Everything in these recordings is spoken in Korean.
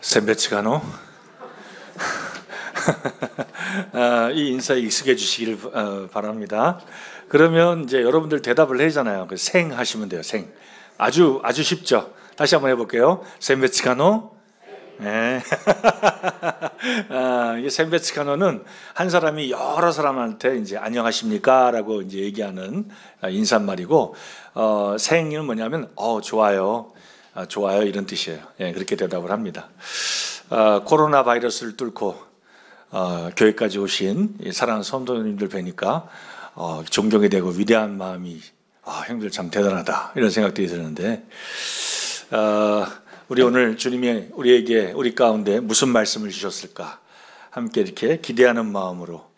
샌베츠가노 이 인사에 익숙해지시길 바랍니다. 그러면 이제 여러분들 대답을 해잖아요. 생 하시면 돼요. 생. 아주 쉽죠. 다시 한번 해볼게요. 샌베츠가노. 네. 이 샌베츠가노는 한 사람이 여러 사람한테 이제 안녕하십니까라고 이제 얘기하는 인사말이고, 생은 뭐냐면 좋아요, 좋아요 이런 뜻이에요. 예, 그렇게 대답을 합니다. 코로나 바이러스를 뚫고 교회까지 오신 사랑하는 성도님들 뵈니까 존경이 되고 위대한 마음이 형들 참 대단하다 이런 생각들이 드는데, 우리 오늘 주님이 우리 가운데 무슨 말씀을 주셨을까 함께 이렇게 기대하는 마음으로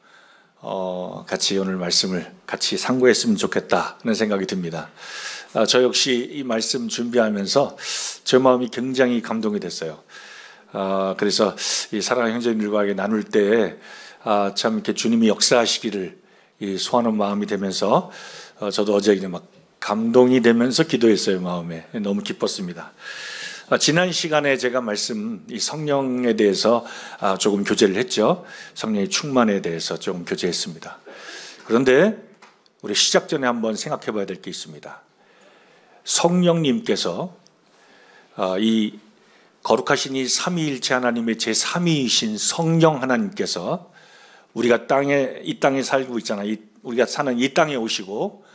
같이 오늘 말씀을 같이 상고했으면 좋겠다 하는 생각이 듭니다. 저 역시 이 말씀 준비하면서 제 마음이 굉장히 감동이 됐어요. 그래서 이 사랑하는 형제님들과 나눌 때 참 이렇게 주님이 역사하시기를 소하는 마음이 되면서 저도 어제 막 감동이 되면서 기도했어요. 마음에 너무 기뻤습니다. 지난 시간에 제가 이 성령에 대해서 조금 교제를 했죠. 성령의 충만에 대해서 조금 교제했습니다. 그런데 우리 시작 전에 한번 생각해 봐야 될 게 있습니다. 성령님께서 이 거룩하신 이 삼위일체 하나님의 제3위이신 성령 하나님께서 우리가 이 땅에 살고 있잖아요. 우리가 사는 이 땅에 오시고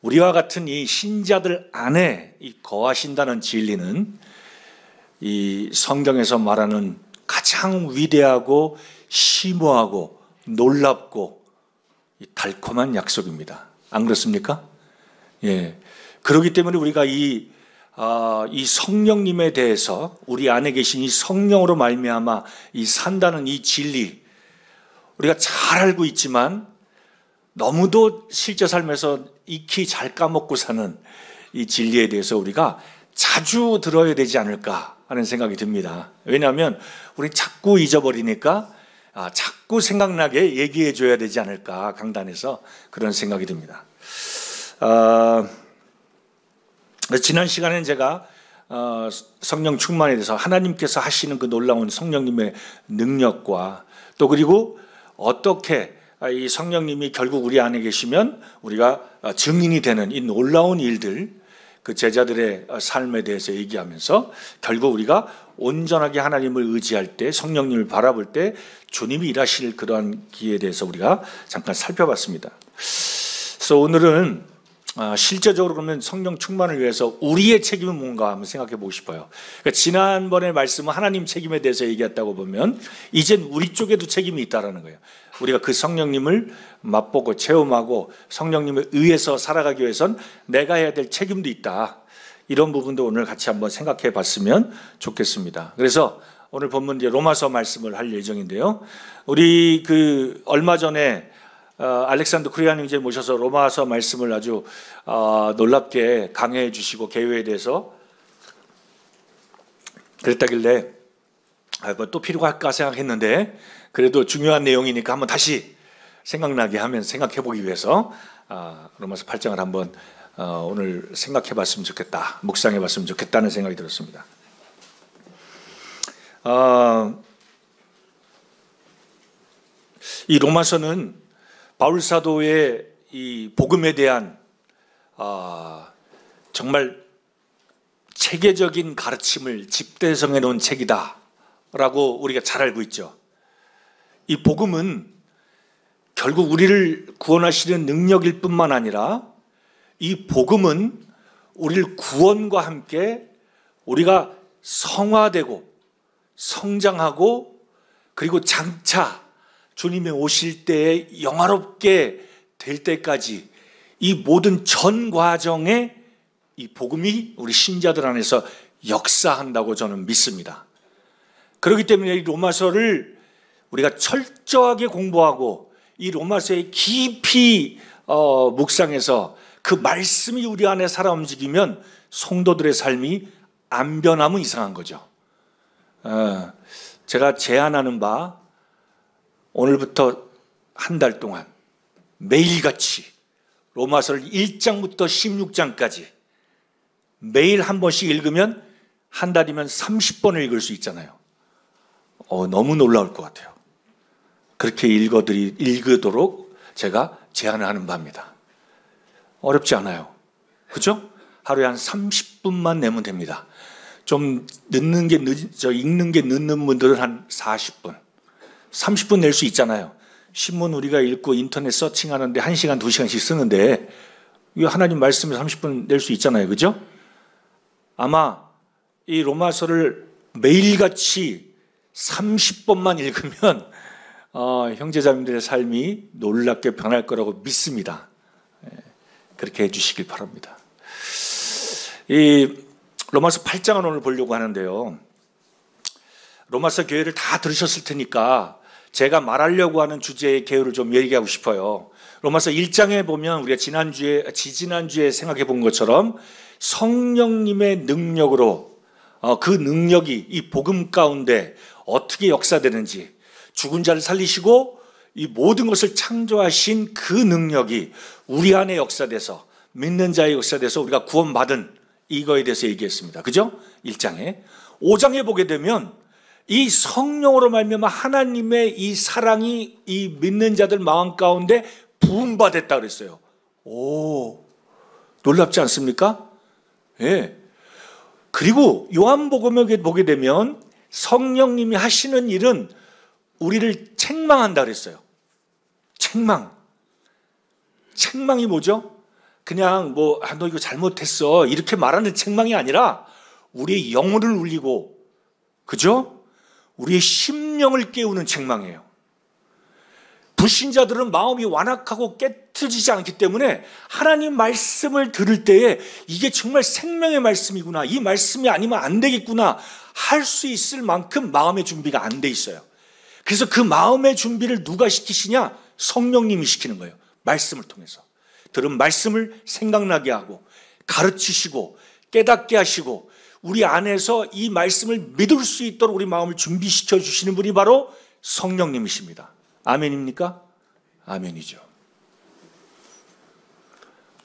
우리와 같은 이 신자들 안에 거하신다는 진리는 이 성경에서 말하는 가장 위대하고 심오하고 놀랍고 달콤한 약속입니다. 안 그렇습니까? 예. 그렇기 때문에 우리가 이 성령님에 대해서 우리 안에 계신 이 성령으로 말미암아 이 산다는 이 진리, 우리가 잘 알고 있지만 너무도 실제 삶에서 익히 잘 까먹고 사는 이 진리에 대해서 우리가 자주 들어야 되지 않을까 하는 생각이 듭니다. 왜냐하면 우리 자꾸 잊어버리니까 자꾸 생각나게 얘기해 줘야 되지 않을까, 강단에서 그런 생각이 듭니다. 지난 시간에는 제가 성령 충만에 대해서 하나님께서 하시는 그 놀라운 성령님의 능력과 또 그리고 어떻게 이 성령님이 결국 우리 안에 계시면 우리가 증인이 되는 이 놀라운 일들, 그 제자들의 삶에 대해서 얘기하면서 결국 우리가 온전하게 하나님을 의지할 때, 성령님을 바라볼 때 주님이 일하실 그러한 기회에 대해서 우리가 잠깐 살펴봤습니다. 그래서 오늘은 실제적으로 그러면 성령 충만을 위해서 우리의 책임은 뭔가 한번 생각해 보고 싶어요. 그러니까 지난번에 말씀은 하나님 책임에 대해서 얘기했다고 보면 이젠 우리 쪽에도 책임이 있다라는 거예요. 우리가 그 성령님을 맛보고 체험하고 성령님에 의해서 살아가기 위해선 내가 해야 될 책임도 있다. 이런 부분도 오늘 같이 한번 생각해 봤으면 좋겠습니다. 그래서 오늘 본문 이제 로마서 말씀을 할 예정인데요. 우리 얼마 전에 알렉산더 크리안 형제 모셔서 로마서 말씀을 아주 놀랍게 강해해 주시고 개요에 대해서 그랬다길래 또 필요가 할까 생각했는데 그래도 중요한 내용이니까 한번 다시 생각나게 하면 생각해 보기 위해서 로마서 8장을 한번 오늘 생각해 봤으면 좋겠다, 묵상해 봤으면 좋겠다는 생각이 들었습니다. 이 로마서는 바울 사도의 이 복음에 대한 정말 체계적인 가르침을 집대성해 놓은 책이다라고 우리가 잘 알고 있죠. 이 복음은 결국 우리를 구원하시는 능력일 뿐만 아니라 이 복음은 우리를 구원과 함께 우리가 성화되고 성장하고 그리고 장차 주님이 오실 때에 영화롭게 될 때까지 이 모든 전 과정에 이 복음이 우리 신자들 안에서 역사한다고 저는 믿습니다. 그렇기 때문에 이 로마서를 우리가 철저하게 공부하고 이 로마서에 깊이 묵상해서 그 말씀이 우리 안에 살아 움직이면 성도들의 삶이 안 변하면 이상한 거죠. 제가 제안하는 바 오늘부터 한 달 동안 매일같이 로마서를 1장부터 16장까지 매일 한 번씩 읽으면 한 달이면 30번을 읽을 수 있잖아요. 너무 놀라울 것 같아요. 그렇게 읽도록 제가 제안을 하는 바입니다. 어렵지 않아요. 그죠? 하루에 한 30분만 내면 됩니다. 좀 읽는 게 늦는 분들은 한 40분. 30분 낼 수 있잖아요. 신문 우리가 읽고 인터넷 서칭하는데 1시간, 2시간씩 쓰는데 이 하나님 말씀에 30분 낼 수 있잖아요. 그죠? 아마 이 로마서를 매일같이 30번만 읽으면 형제자매들의 삶이 놀랍게 변할 거라고 믿습니다. 그렇게 해주시길 바랍니다. 이 로마서 8장을 오늘 보려고 하는데요. 로마서 교회를 다 들으셨을 테니까 제가 말하려고 하는 주제의 개요를 좀 얘기하고 싶어요. 로마서 1장에 보면 우리가 지지난주에 생각해 본 것처럼 성령님의 능력으로 그 능력이 이 복음 가운데 어떻게 역사되는지, 죽은 자를 살리시고 이 모든 것을 창조하신 그 능력이 우리 안에 역사돼서 믿는 자의 역사돼서 우리가 구원받은 이거에 대해서 얘기했습니다. 그죠? 1장에. 5장에 보게 되면 이 성령으로 말미암아 하나님의 이 사랑이 이 믿는 자들 마음 가운데 부음받았다 그랬어요. 오, 놀랍지 않습니까? 예. 그리고 요한복음에 보게 되면 성령님이 하시는 일은 우리를 책망한다 그랬어요. 책망이 뭐죠? 그냥 너 이거 잘못했어 이렇게 말하는 책망이 아니라 우리의 영혼을 울리고, 그죠? 우리의 심령을 깨우는 책망이에요. 불신자들은 마음이 완악하고 깨트지지 않기 때문에 하나님 말씀을 들을 때에 이게 정말 생명의 말씀이구나, 이 말씀이 아니면 안 되겠구나 할 수 있을 만큼 마음의 준비가 안 돼 있어요. 그래서 그 마음의 준비를 누가 시키시냐? 성령님이 시키는 거예요. 말씀을 통해서. 들은 말씀을 생각나게 하고 가르치시고 깨닫게 하시고 우리 안에서 이 말씀을 믿을 수 있도록 우리 마음을 준비시켜 주시는 분이 바로 성령님이십니다. 아멘입니까? 아멘이죠.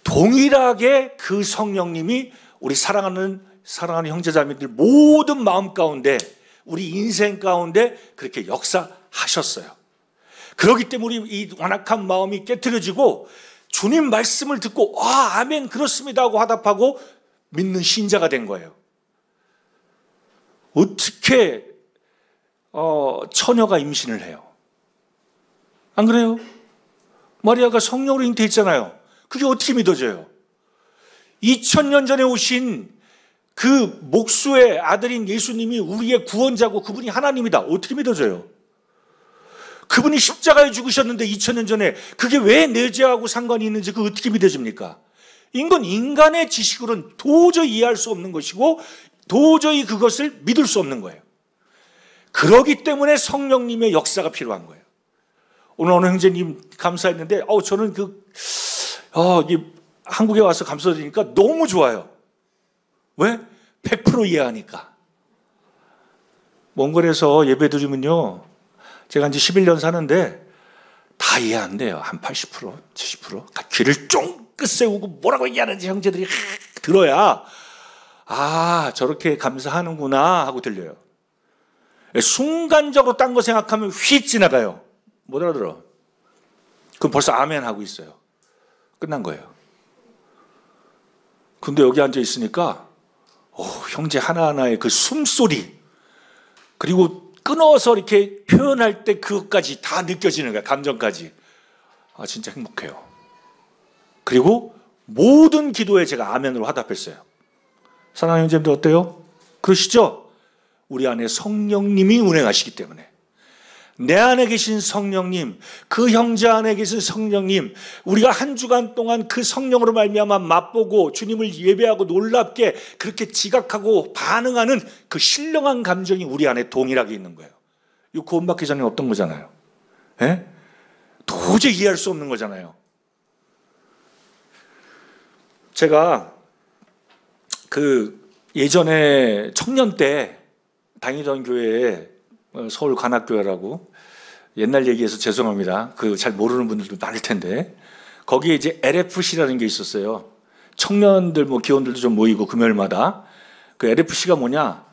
동일하게 그 성령님이 우리 사랑하는 형제자매들 모든 마음 가운데, 우리 인생 가운데 그렇게 역사하셨어요. 그렇기 때문에 우리 이 완악한 마음이 깨트려지고 주님 말씀을 듣고 아멘 그렇습니다 하고 화답하고 믿는 신자가 된 거예요. 어떻게 처녀가 임신을 해요? 안 그래요? 마리아가 성령으로 잉태했잖아요. 그게 어떻게 믿어져요? 2000년 전에 오신 그 목수의 아들인 예수님이 우리의 구원자고 그분이 하나님이다. 어떻게 믿어져요? 그분이 십자가에 죽으셨는데 2000년 전에 그게 왜 내 죄하고 상관이 있는지 그 어떻게 믿어집니까? 이건 인간의 지식으로는 도저히 이해할 수 없는 것이고 도저히 그것을 믿을 수 없는 거예요. 그러기 때문에 성령님의 역사가 필요한 거예요. 오늘 어느 형제님 감사했는데 저는 한국에 와서 감사드리니까 너무 좋아요. 왜? 100% 이해하니까. 몽골에서 예배 드리면요, 제가 이제 11년 사는데 다 이해 안 돼요. 한 80%, 70%. 귀를 쫑긋 세우고 뭐라고 얘기하는지 형제들이 들어야 저렇게 감사하는구나 하고 들려요. 순간적으로 딴 거 생각하면 휙 지나가요. 못 알아들어. 그럼 벌써 아멘 하고 있어요. 끝난 거예요. 근데 여기 앉아 있으니까 형제 하나하나의 그 숨소리, 그리고 끊어서 이렇게 표현할 때 그것까지 다 느껴지는 거야. 감정까지. 진짜 행복해요. 그리고 모든 기도에 제가 아멘으로 화답했어요. 사랑하는 형제님들 어때요? 그러시죠? 우리 안에 성령님이 운행하시기 때문에. 내 안에 계신 성령님, 그 형제 안에 계신 성령님, 우리가 한 주간 동안 그 성령으로 말미암아 맛보고 주님을 예배하고 놀랍게 그렇게 지각하고 반응하는 그 신령한 감정이 우리 안에 동일하게 있는 거예요. 이거 구원받기 전에 없던 거잖아요. 예? 도저히 이해할 수 없는 거잖아요. 제가 예전에 청년 때 다니던 교회에, 서울 관악교회라고, 옛날 얘기해서 죄송합니다. 잘 모르는 분들도 많을 텐데, 거기에 이제 LFC라는 게 있었어요. 청년들, 기원들도 좀 모이고 금요일마다. 그 LFC가 뭐냐?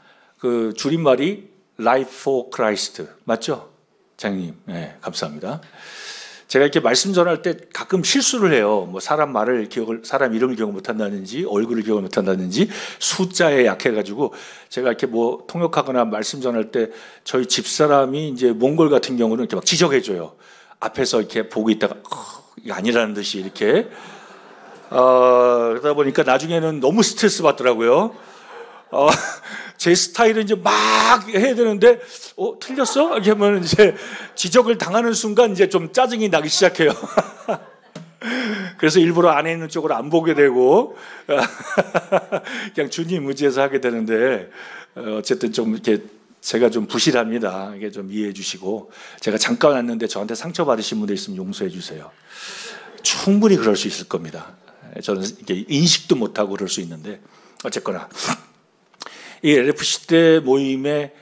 줄임말이 Life for Christ. 맞죠? 장님. 네, 감사합니다. 제가 이렇게 말씀 전할 때 가끔 실수를 해요. 뭐 사람 이름을 기억 못한다든지, 얼굴을 기억을 못한다든지, 숫자에 약해가지고, 제가 이렇게 뭐 통역하거나 말씀 전할 때 저희 집사람이 이제 몽골 같은 경우는 이렇게 막 지적해줘요. 앞에서 이렇게 보고 있다가, 이게 아니라는 듯이 이렇게. 그러다 보니까 나중에는 너무 스트레스 받더라고요. 제 스타일은 이제 막 해야 되는데, 틀렸어? 이렇게 하면 이제 지적을 당하는 순간 이제 좀 짜증이 나기 시작해요. 그래서 일부러 안에 있는 쪽으로 안 보게 되고, 그냥 주님 의지해서 하게 되는데, 어쨌든 좀 이렇게 제가 좀 부실합니다. 이게 좀 이해해 주시고, 제가 잠깐 왔는데 저한테 상처받으신 분들 있으면 용서해 주세요. 충분히 그럴 수 있을 겁니다. 저는 이게 인식도 못하고 그럴 수 있는데, 어쨌거나. 이 LFC 때 모임에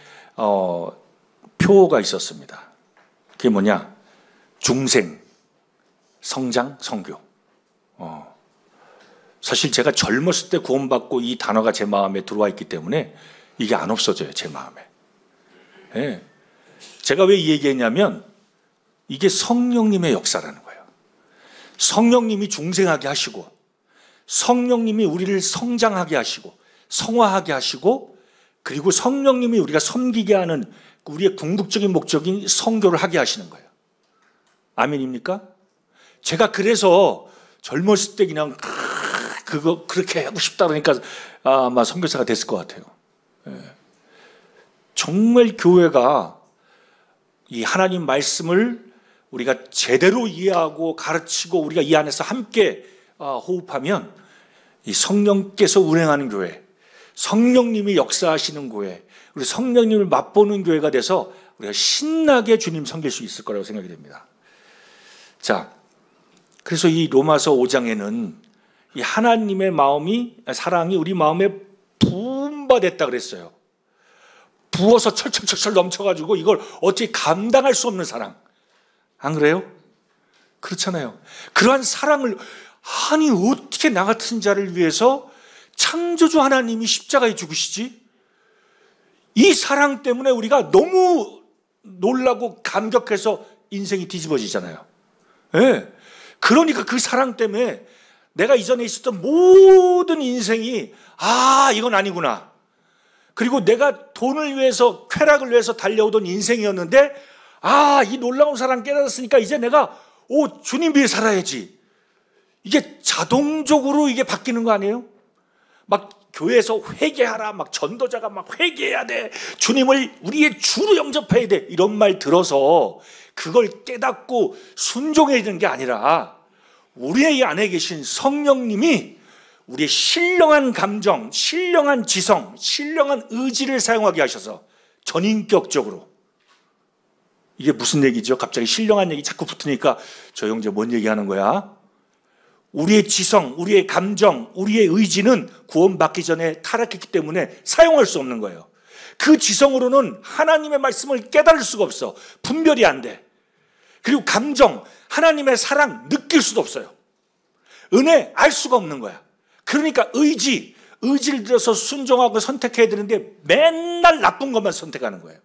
표가 있었습니다. 그게 뭐냐? 중생, 성장, 성교. 사실 제가 젊었을 때 구원받고 이 단어가 제 마음에 들어와 있기 때문에 이게 안 없어져요, 제 마음에. 네. 제가 왜 이 얘기했냐면 이게 성령님의 역사라는 거예요. 성령님이 중생하게 하시고 성령님이 우리를 성장하게 하시고 성화하게 하시고 그리고 성령님이 우리가 섬기게 하는 우리의 궁극적인 목적인 선교를 하게 하시는 거예요. 아멘입니까? 제가 그래서 젊었을 때 그냥 그거 그렇게 하고 싶다 그러니까 아마 선교사가 됐을 것 같아요. 정말 교회가 이 하나님 말씀을 우리가 제대로 이해하고 가르치고 우리가 이 안에서 함께 호흡하면 이 성령께서 운행하는 교회, 성령님이 역사하시는 교회, 우리 성령님을 맛보는 교회가 돼서 우리가 신나게 주님 섬길 수 있을 거라고 생각이 됩니다. 자, 그래서 이 로마서 5장에는 이 하나님의 사랑이 우리 마음에 부음받았다 그랬어요. 부어서 철철철철 넘쳐가지고 이걸 어떻게 감당할 수 없는 사랑. 안 그래요? 그렇잖아요. 그러한 사랑을 아니 어떻게 나 같은 자를 위해서 창조주 하나님이 십자가에 죽으시지? 이 사랑 때문에 우리가 너무 놀라고 감격해서 인생이 뒤집어지잖아요. 네. 그러니까 그 사랑 때문에 내가 이전에 있었던 모든 인생이 이건 아니구나. 그리고 내가 돈을 위해서 쾌락을 위해서 달려오던 인생이었는데 이 놀라운 사랑 깨달았으니까 이제 내가 주님 위해 살아야지. 이게 자동적으로 이게 바뀌는 거 아니에요? 막 교회에서 회개하라, 막 전도자가 막 회개해야 돼. 주님을 우리의 주로 영접해야 돼. 이런 말 들어서 그걸 깨닫고 순종해야 되는 게 아니라 우리의 안에 계신 성령님이 우리의 신령한 감정, 신령한 지성, 신령한 의지를 사용하게 하셔서 전인격적으로 이게 무슨 얘기죠? 갑자기 신령한 얘기 자꾸 붙으니까 저 형제 뭔 얘기하는 거야? 우리의 지성, 우리의 감정, 우리의 의지는 구원받기 전에 타락했기 때문에 사용할 수 없는 거예요. 그 지성으로는 하나님의 말씀을 깨달을 수가 없어. 분별이 안 돼. 그리고 감정, 하나님의 사랑 느낄 수도 없어요. 은혜 알 수가 없는 거야. 그러니까 의지를 들여서 순종하고 선택해야 되는데 맨날 나쁜 것만 선택하는 거예요.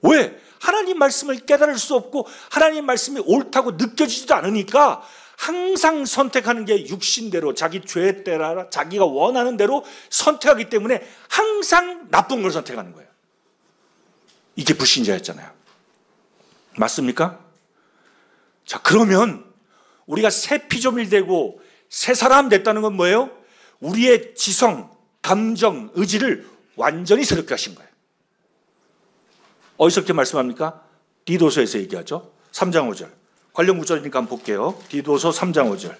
왜? 하나님 말씀을 깨달을 수 없고 하나님 말씀이 옳다고 느껴지지도 않으니까 항상 선택하는 게 육신대로 자기 죄에 따라 자기가 원하는 대로 선택하기 때문에 항상 나쁜 걸 선택하는 거예요. 이게 불신자였잖아요. 맞습니까? 자, 그러면 우리가 새 피조물 되고 새 사람 됐다는 건 뭐예요? 우리의 지성, 감정, 의지를 완전히 새롭게 하신 거예요. 어디서 그렇게 말씀합니까? 디도서에서 얘기하죠. 3장 5절. 관련 구절이니까 한번 볼게요. 디도서 3장 5절.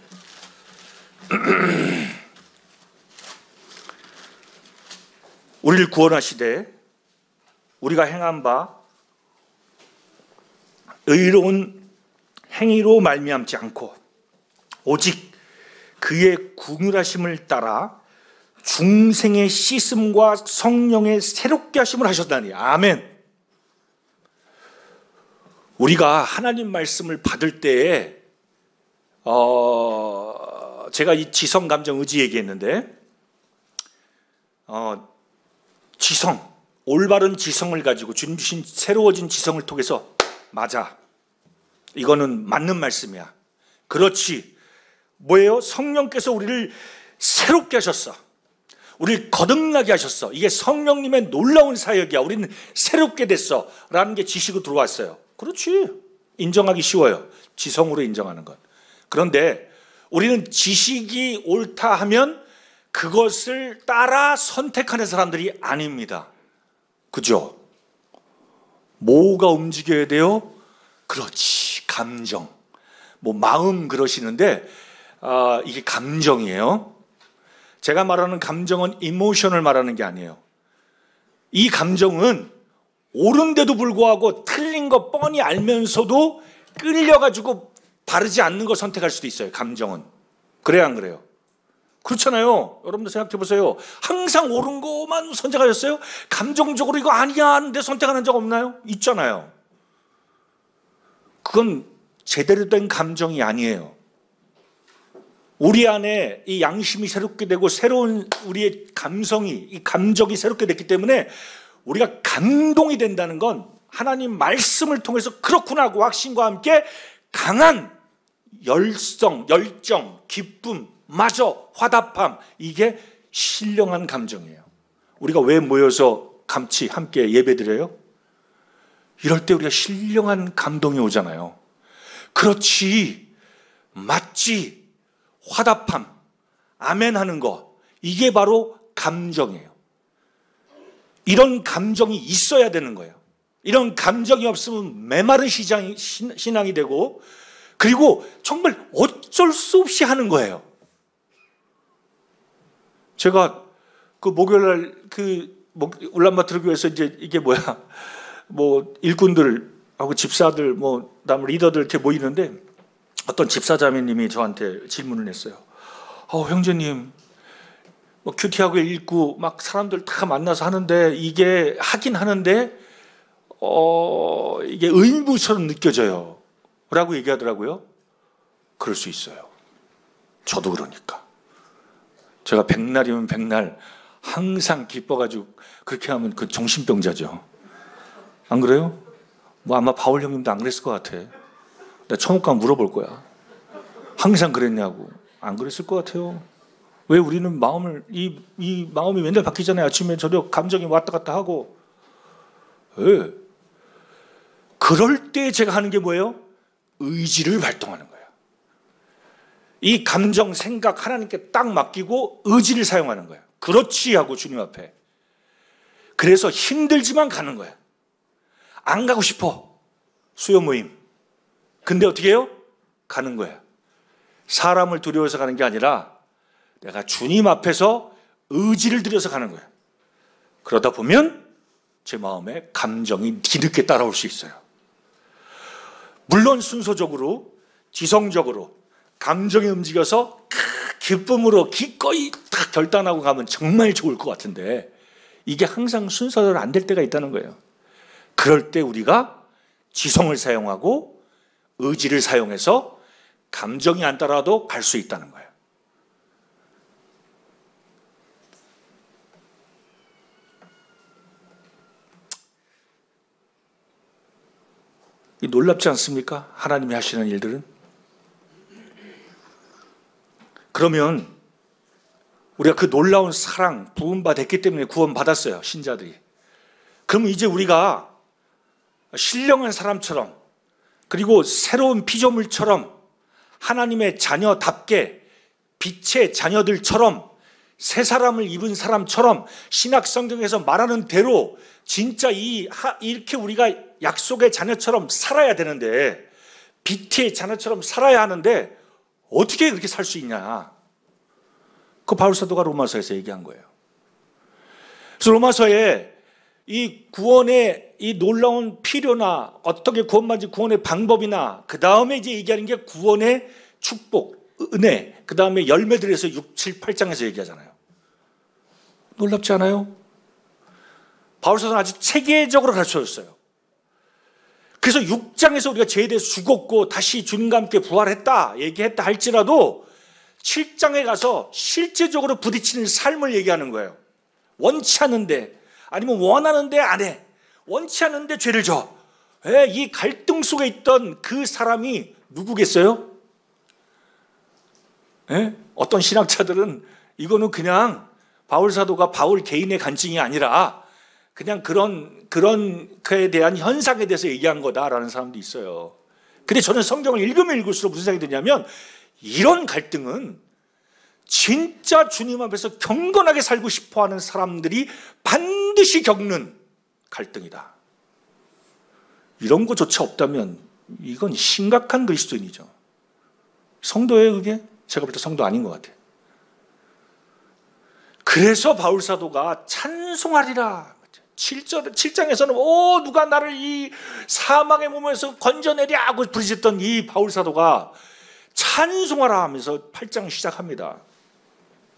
우리를 구원하시되 우리가 행한 바 의로운 행위로 말미암지 않고 오직 그의 긍휼하심을 따라 중생의 씻음과 성령의 새롭게 하심을 하셨다니. 아멘. 우리가 하나님 말씀을 받을 때에 제가 이 지성, 감정, 의지 얘기했는데 지성, 올바른 지성을 가지고 주님 주신 새로워진 지성을 통해서 맞아, 이거는 맞는 말씀이야, 그렇지, 뭐예요? 성령께서 우리를 새롭게 하셨어, 우리를 거듭나게 하셨어, 이게 성령님의 놀라운 사역이야, 우리는 새롭게 됐어 라는 게 지식으로 들어왔어요. 그렇지, 인정하기 쉬워요, 지성으로 인정하는 것. 그런데 우리는 지식이 옳다 하면 그것을 따라 선택하는 사람들이 아닙니다. 그죠? 뭐가 움직여야 돼요? 그렇지, 감정. 뭐 마음 그러시는데 이게 감정이에요. 제가 말하는 감정은 이모션을 말하는 게 아니에요. 이 감정은 옳은데도 불구하고 틀린 거 뻔히 알면서도 끌려가지고 바르지 않는 걸 선택할 수도 있어요. 감정은. 그래요, 안 그래요? 그렇잖아요. 여러분들 생각해 보세요. 항상 옳은 것만 선택하셨어요? 감정적으로 이거 아니야 하는데 선택하는 적 없나요? 있잖아요. 그건 제대로 된 감정이 아니에요. 우리 안에 이 양심이 새롭게 되고 새로운 우리의 감성이, 이 감정이 새롭게 됐기 때문에 우리가 감동이 된다는 건 하나님 말씀을 통해서 그렇구나 하고 확신과 함께 강한 열정, 기쁨, 마저 화답함, 이게 신령한 감정이에요. 우리가 왜 모여서 같이 함께 예배드려요? 이럴 때 우리가 신령한 감동이 오잖아요. 그렇지, 맞지, 화답함, 아멘 하는 거, 이게 바로 감정이에요. 이런 감정이 있어야 되는 거예요. 이런 감정이 없으면 메마른 신앙이 되고, 그리고 정말 어쩔 수 없이 하는 거예요. 제가 그 목요일날 울란바토르 교회에서 이제 이게 뭐야, 뭐 일꾼들하고 집사들, 뭐 그다음 리더들 이렇게 모이는데 어떤 집사자매님이 저한테 질문을 했어요. 형제님, 뭐 큐티하고 읽고 막 사람들 다 만나서 하는데 이게 하긴 하는데 이게 의무처럼 느껴져요 라고 얘기하더라고요. 그럴 수 있어요. 저도 그러니까. 제가 백날이면 백날 항상 기뻐가지고 그렇게 하면 그 정신병자죠. 안 그래요? 뭐 아마 바울 형님도 안 그랬을 것 같아. 내가 천국 가면 물어볼 거야. 항상 그랬냐고. 안 그랬을 것 같아요. 왜 우리는 마음을 이 마음이 맨날 바뀌잖아요. 아침에 저녁 감정이 왔다 갔다 하고. 왜? 그럴 때 제가 하는 게 뭐예요? 의지를 발동하는 거예요. 이 감정, 생각 하나님께 딱 맡기고 의지를 사용하는 거예요. 그렇지 하고 주님 앞에. 그래서 힘들지만 가는 거예요. 안 가고 싶어. 수요 모임. 근데 어떻게 해요? 가는 거예요. 사람을 두려워서 가는 게 아니라 내가 주님 앞에서 의지를 들여서 가는 거예요. 그러다 보면 제 마음에 감정이 뒤늦게 따라올 수 있어요. 물론 순서적으로, 지성적으로 감정이 움직여서 기쁨으로 기꺼이 딱 결단하고 가면 정말 좋을 것 같은데 이게 항상 순서대로 안 될 때가 있다는 거예요. 그럴 때 우리가 지성을 사용하고 의지를 사용해서 감정이 안 따라도 갈 수 있다는 거예요. 놀랍지 않습니까? 하나님이 하시는 일들은. 그러면 우리가 그 놀라운 사랑, 부음받았기 때문에 구원받았어요, 신자들이. 그럼 이제 우리가 신령한 사람처럼, 그리고 새로운 피조물처럼, 하나님의 자녀답게 빛의 자녀들처럼, 새 사람을 입은 사람처럼 신약 성경에서 말하는 대로 진짜 이렇게 우리가 약속의 자녀처럼 살아야 되는데, 빛의 자녀처럼 살아야 하는데 어떻게 그렇게 살 수 있냐? 그 바울 사도가 로마서에서 얘기한 거예요. 그래서 로마서에 이 구원의 이 놀라운 필요나 어떻게 구원받는지 구원의 방법이나 그 다음에 이제 얘기하는 게 구원의 축복, 은혜, 그 다음에 열매들에서 6, 7, 8장에서 얘기하잖아요. 놀랍지 않아요? 바울 사도는 아주 체계적으로 가르쳐줬어요. 그래서 6장에서 우리가 죄에 대해서 죽었고 다시 주님과 함께 부활했다 얘기했다 할지라도 7장에 가서 실제적으로 부딪히는 삶을 얘기하는 거예요. 원치 않은데, 아니면 원하는데 안 해. 원치 않는데 죄를 져. 예, 이 갈등 속에 있던 그 사람이 누구겠어요? 예? 어떤 신학자들은 이거는 그냥 바울 사도가 바울 개인의 간증이 아니라 그냥 그런 그에 대한 현상에 대해서 얘기한 거다라는 사람도 있어요. 근데 저는 성경을 읽으면 읽을수록 무슨 생각이 드냐면 이런 갈등은 진짜 주님 앞에서 경건하게 살고 싶어하는 사람들이 반드시 겪는 갈등이다. 이런 거조차 없다면 이건 심각한 그리스도인이죠. 성도예요, 그게? 제가 볼 때 성도 아닌 것 같아요. 그래서 바울 사도가 찬송하리라. 7장에서는 누가 나를 이 사망의 몸에서 건져내랴 하고 부르짖던 이 바울 사도가 찬송하라 하면서 8장 시작합니다.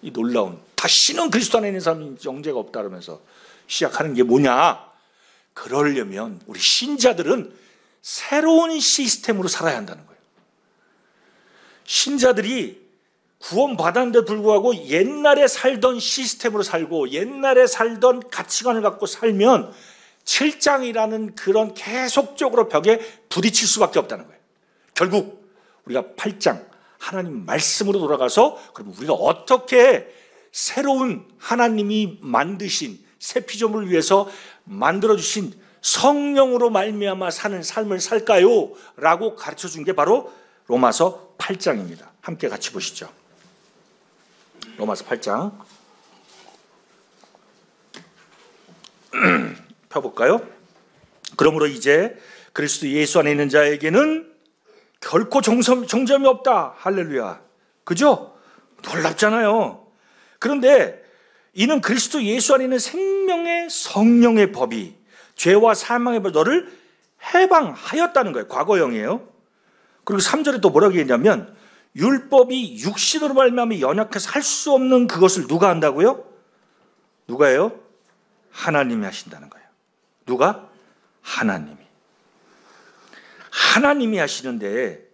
이 놀라운, 다시는 그리스도 안에 있는 사람이 영재가 없다 그러면서 시작하는 게 뭐냐? 그러려면 우리 신자들은 새로운 시스템으로 살아야 한다는 거예요. 신자들이 구원받았는데 불구하고 옛날에 살던 시스템으로 살고 옛날에 살던 가치관을 갖고 살면 7장이라는 그런 계속적으로 벽에 부딪힐 수밖에 없다는 거예요. 결국 우리가 8장 하나님 말씀으로 돌아가서 그럼 우리가 어떻게 새로운 하나님이 만드신 새 피조물을 위해서 만들어주신 성령으로 말미암아 사는 삶을 살까요? 라고 가르쳐준 게 바로 로마서 8장입니다. 함께 같이 보시죠. 로마서 8장 펴볼까요? 그러므로 이제 그리스도 예수 안에 있는 자에게는 결코 정점이 없다. 할렐루야. 그죠? 놀랍잖아요. 그런데 이는 그리스도 예수 안에 있는 생명의 성령의 법이 죄와 사망의 법 너를 해방하였다는 거예요. 과거형이에요. 그리고 3절에 또 뭐라고 했냐면 율법이 육신으로 말미암아 연약해서 할 수 없는 그것을 누가 한다고요? 누가 해요? 하나님이 하신다는 거예요. 누가? 하나님이 하시는데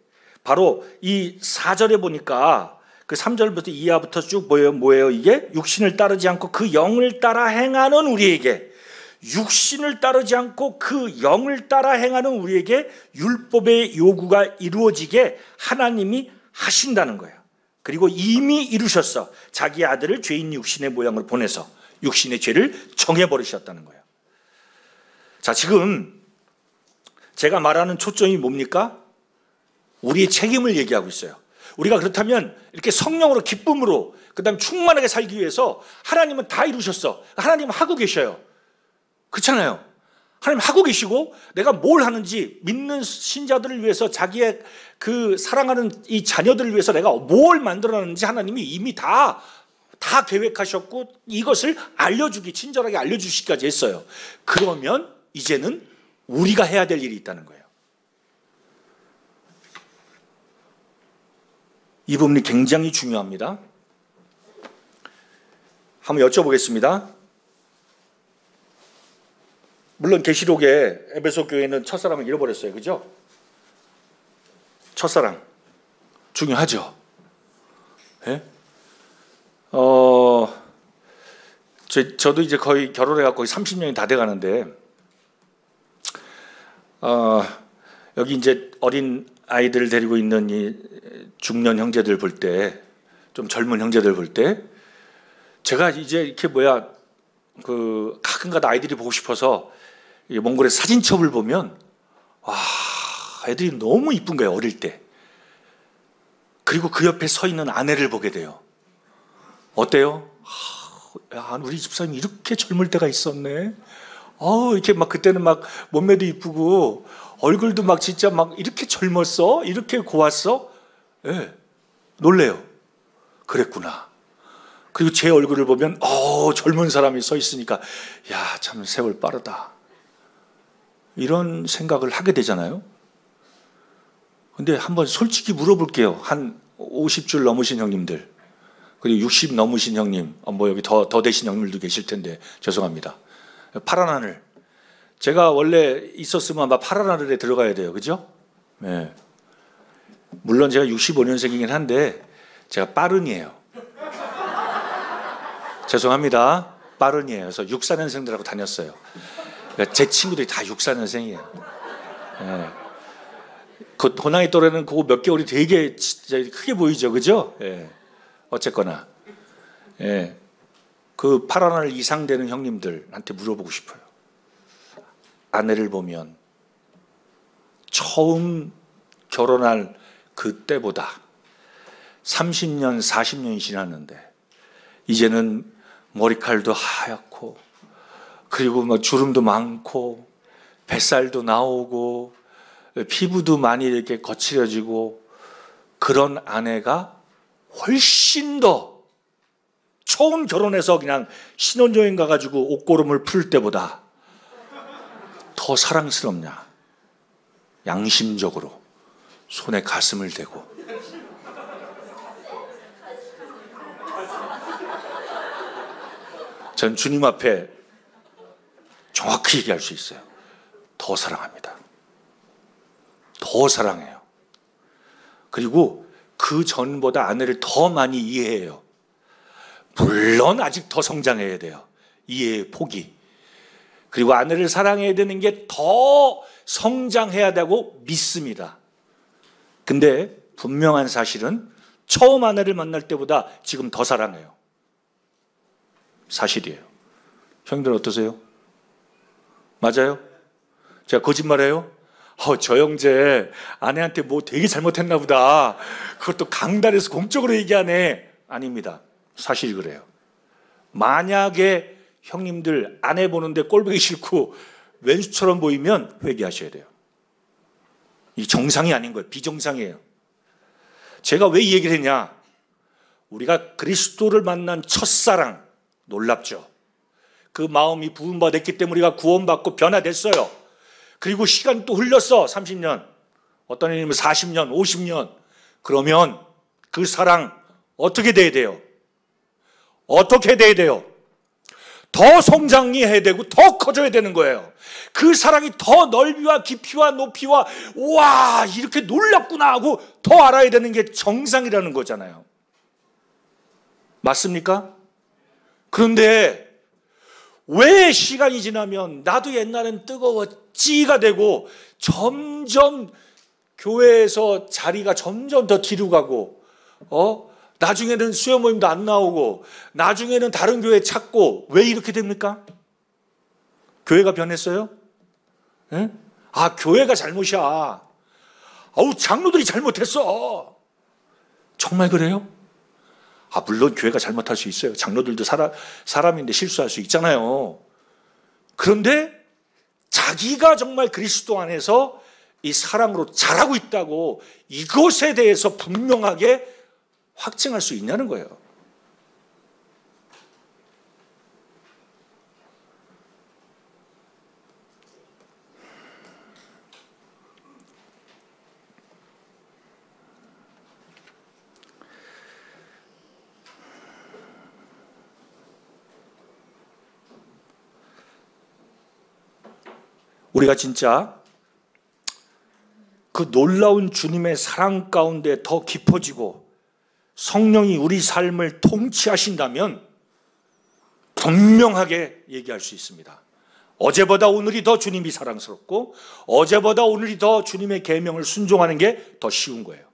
바로 이 4절에 보니까 그 3절부터 이하부터 쭉 뭐예요? 이게 육신을 따르지 않고 그 영을 따라 행하는 우리에게, 육신을 따르지 않고 그 영을 따라 행하는 우리에게 율법의 요구가 이루어지게 하나님이 하신다는 거예요. 그리고 이미 이루셨어. 자기 아들을 죄인 육신의 모양을 보내서 육신의 죄를 정해버리셨다는 거예요. 자, 지금 제가 말하는 초점이 뭡니까? 우리의 책임을 얘기하고 있어요. 우리가 그렇다면 이렇게 성령으로 기쁨으로 그다음 충만하게 살기 위해서 하나님은 다 이루셨어. 하나님은 하고 계셔요. 그렇잖아요. 하나님 하고 계시고 내가 뭘 하는지 믿는 신자들을 위해서 자기의 그 사랑하는 이 자녀들을 위해서 내가 뭘 만들어놨는지 하나님이 이미 다 계획하셨고 이것을 알려주기, 친절하게 알려주시기까지 했어요. 그러면 이제는 우리가 해야 될 일이 있다는 거예요. 이 부분이 굉장히 중요합니다. 한번 여쭤보겠습니다. 물론 계시록에 에베소 교회는 첫사랑을 잃어버렸어요. 그죠? 첫사랑 중요하죠. 예? 저도 이제 거의 결혼해서 거의 30년이 다 돼가는데 여기 이제 어린 아이들 데리고 있는 이 중년 형제들 볼 때, 좀 젊은 형제들 볼 때, 제가 이제 이렇게 가끔가다 아이들이 보고 싶어서 몽골의 사진첩을 보면 와, 애들이 너무 이쁜 거예요. 어릴 때. 그리고 그 옆에 서 있는 아내를 보게 돼요. 어때요? 야, 우리 집사람이 이렇게 젊을 때가 있었네. 이렇게 막 그때는 막 몸매도 이쁘고 얼굴도 막 진짜 막 이렇게 젊었어? 이렇게 고왔어? 예, 놀래요. 그랬구나. 그리고 제 얼굴을 보면 젊은 사람이 서 있으니까 야, 참 세월 빠르다. 이런 생각을 하게 되잖아요. 근데 한번 솔직히 물어볼게요. 한 50줄 넘으신 형님들, 그리고 60 넘으신 형님, 여기 더 되신 형님들도 계실 텐데 죄송합니다. 파란 하늘. 제가 원래 있었으면 아마 파란 하늘에 들어가야 돼요. 그죠? 네. 물론 제가 65년생이긴 한데 제가 빠른이에요. 죄송합니다. 빠른이에요. 그래서 64년생들하고 다녔어요. 그러니까 제 친구들이 다 64년생이에요. 예. 그 고난이 또래는 그거 몇 개월이 되게 진짜 크게 보이죠, 그죠? 예. 어쨌거나, 예. 그 8알 이상 되는 형님들한테 물어보고 싶어요. 아내를 보면 처음 결혼할 그때보다 30년, 40년이 지났는데 이제는 머리칼도 하얗고 그리고 뭐 주름도 많고 뱃살도 나오고 피부도 많이 이렇게 거칠어지고 그런 아내가 훨씬 더 처음 결혼해서 그냥 신혼여행 가가지고 옷고름을 풀 때보다 더 사랑스럽냐? 양심적으로 손에 가슴을 대고 전 주님 앞에 정확히 얘기할 수 있어요. 더 사랑합니다. 더 사랑해요. 그리고 그 전보다 아내를 더 많이 이해해요. 물론 아직 더 성장해야 돼요. 이해의 폭이. 그리고 아내를 사랑해야 되는 게 더 성장해야 되고 믿습니다. 근데 분명한 사실은 처음 아내를 만날 때보다 지금 더 사랑해요. 사실이에요. 형님들 어떠세요? 맞아요? 제가 거짓말해요? 저 형제 아내한테 뭐 되게 잘못했나 보다. 그것도 강단에서 공적으로 얘기하네. 아닙니다. 사실이 그래요. 만약에 형님들 아내 보는데 꼴보기 싫고 왼수처럼 보이면 회개하셔야 돼요. 이 정상이 아닌 거예요. 비정상이에요. 제가 왜 이 얘기를 했냐? 우리가 그리스도를 만난 첫사랑 놀랍죠. 그 마음이 부음받았기 때문에 우리가 구원받고 변화됐어요. 그리고 시간이 또 흘렀어. 30년. 어떤 애님은 40년, 50년. 그러면 그 사랑 어떻게 돼야 돼요? 어떻게 돼야 돼요? 더 성장이 해야 되고 더 커져야 되는 거예요. 그 사랑이 더 넓이와 깊이와 높이와 와 이렇게 놀랍구나 하고 더 알아야 되는 게 정상이라는 거잖아요. 맞습니까? 그런데 왜 시간이 지나면 나도 옛날엔 뜨거워 찌가 되고 점점 교회에서 자리가 점점 더 뒤로 가고 나중에는 수요 모임도 안 나오고 나중에는 다른 교회 찾고 왜 이렇게 됩니까? 교회가 변했어요? 네? 교회가 잘못이야. 장로들이 잘못했어. 정말 그래요? 물론 교회가 잘못할 수 있어요. 장로들도 사람인데 실수할 수 있잖아요. 그런데 자기가 정말 그리스도 안에서 이 사랑으로 자라고 있다고 이것에 대해서 분명하게 확증할 수 있냐는 거예요. 우리가 진짜 그 놀라운 주님의 사랑 가운데 더 깊어지고 성령이 우리 삶을 통치하신다면 분명하게 얘기할 수 있습니다. 어제보다 오늘이 더 주님이 사랑스럽고 어제보다 오늘이 더 주님의 계명을 순종하는 게 더 쉬운 거예요.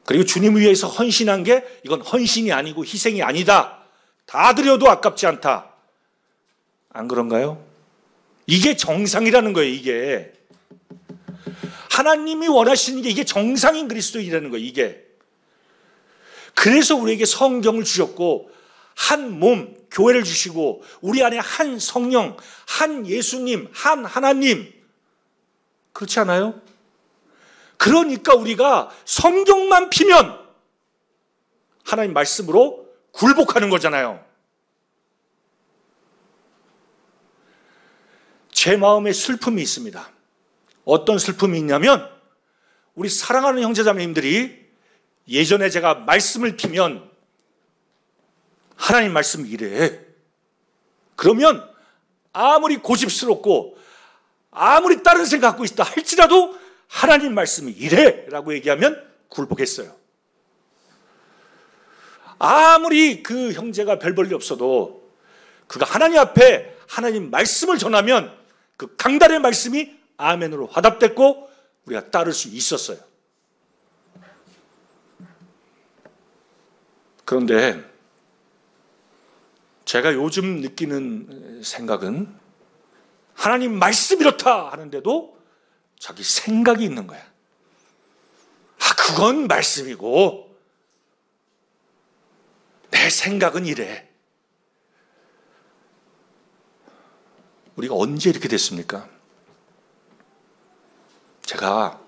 그리고 주님 위해서 헌신한 게 이건 헌신이 아니고 희생이 아니다. 다 드려도 아깝지 않다. 안 그런가요? 이게 정상이라는 거예요. 이게 하나님이 원하시는 게 이게 정상인 그리스도인이라는 거예요. 이게 그래서 우리에게 성경을 주셨고 한 몸 교회를 주시고 우리 안에 한 성령, 한 예수님, 한 하나님. 그렇지 않아요? 그러니까 우리가 성경만 피면 하나님 말씀으로 굴복하는 거잖아요. 제 마음에 슬픔이 있습니다. 어떤 슬픔이 있냐면 우리 사랑하는 형제자매님들이 예전에 제가 말씀을 피면 하나님 말씀이 이래. 그러면 아무리 고집스럽고 아무리 다른 생각 갖고 있다 할지라도 하나님 말씀이 이래 라고 얘기하면 굴복했어요. 아무리 그 형제가 별 볼 일 없어도 그가 하나님 앞에 하나님 말씀을 전하면 그 강단의 말씀이 아멘으로 화답됐고 우리가 따를 수 있었어요. 그런데 제가 요즘 느끼는 생각은 하나님 말씀 이렇다 하는데도 자기 생각이 있는 거야. 그건 말씀이고 내 생각은 이래. 우리가 언제 이렇게 됐습니까? 제가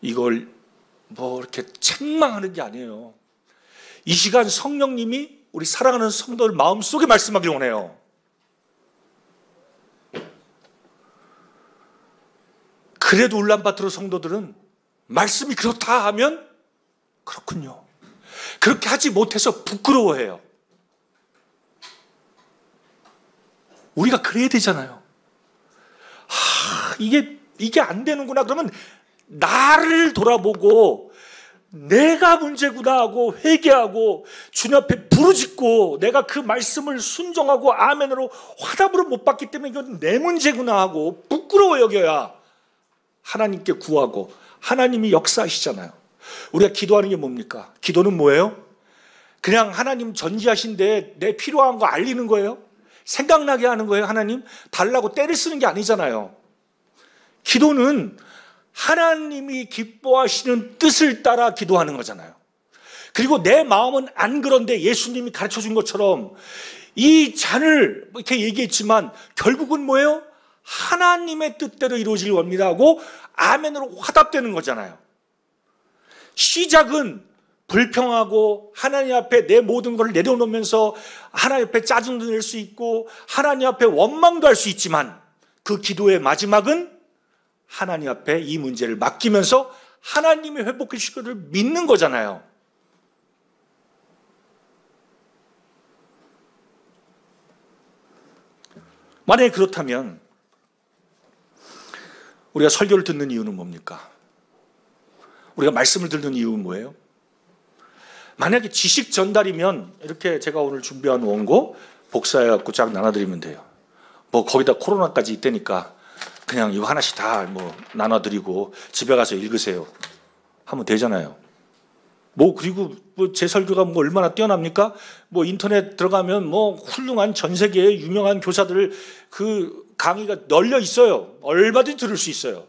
이걸 이렇게 책망하는 게 아니에요. 이 시간 성령님이 우리 사랑하는 성도들 마음속에 말씀하길 원해요. 그래도 울란바토르 성도들은 말씀이 그렇다 하면 그렇군요. 그렇게 하지 못해서 부끄러워해요. 우리가 그래야 되잖아요. 이게 안 되는구나. 그러면 나를 돌아보고 내가 문제구나 하고 회개하고 주님 앞에 부르짖고 내가 그 말씀을 순종하고 아멘으로 화답으로 못 받기 때문에 이건 내 문제구나 하고 부끄러워 여겨야 하나님께 구하고 하나님이 역사하시잖아요. 우리가 기도하는 게 뭡니까? 기도는 뭐예요? 그냥 하나님 전지하신데 내 필요한 거 알리는 거예요? 생각나게 하는 거예요? 하나님 달라고 때를 쓰는 게 아니잖아요. 기도는 하나님이 기뻐하시는 뜻을 따라 기도하는 거잖아요. 그리고 내 마음은 안 그런데 예수님이 가르쳐 준 것처럼 이 잔을 이렇게 얘기했지만 결국은 뭐예요? 하나님의 뜻대로 이루어질 원니다 하고 아멘으로 화답되는 거잖아요. 시작은 불평하고 하나님 앞에 내 모든 것을 내려놓으면서 하나님 앞에 짜증도 낼 수 있고 하나님 앞에 원망도 할 수 있지만 그 기도의 마지막은 하나님 앞에 이 문제를 맡기면서 하나님이 회복해 주실 것을 믿는 거잖아요. 만약에 그렇다면 우리가 설교를 듣는 이유는 뭡니까? 우리가 말씀을 듣는 이유는 뭐예요? 만약에 지식 전달이면 이렇게 제가 오늘 준비한 원고 복사해갖고 쫙 나눠드리면 돼요. 거기다 코로나까지 있다니까 그냥 이거 하나씩 다 나눠드리고 집에 가서 읽으세요 하면 되잖아요. 그리고 제 설교가 얼마나 뛰어납니까? 인터넷 들어가면 훌륭한 전 세계의 유명한 교사들 그 강의가 널려 있어요. 얼마든지 들을 수 있어요.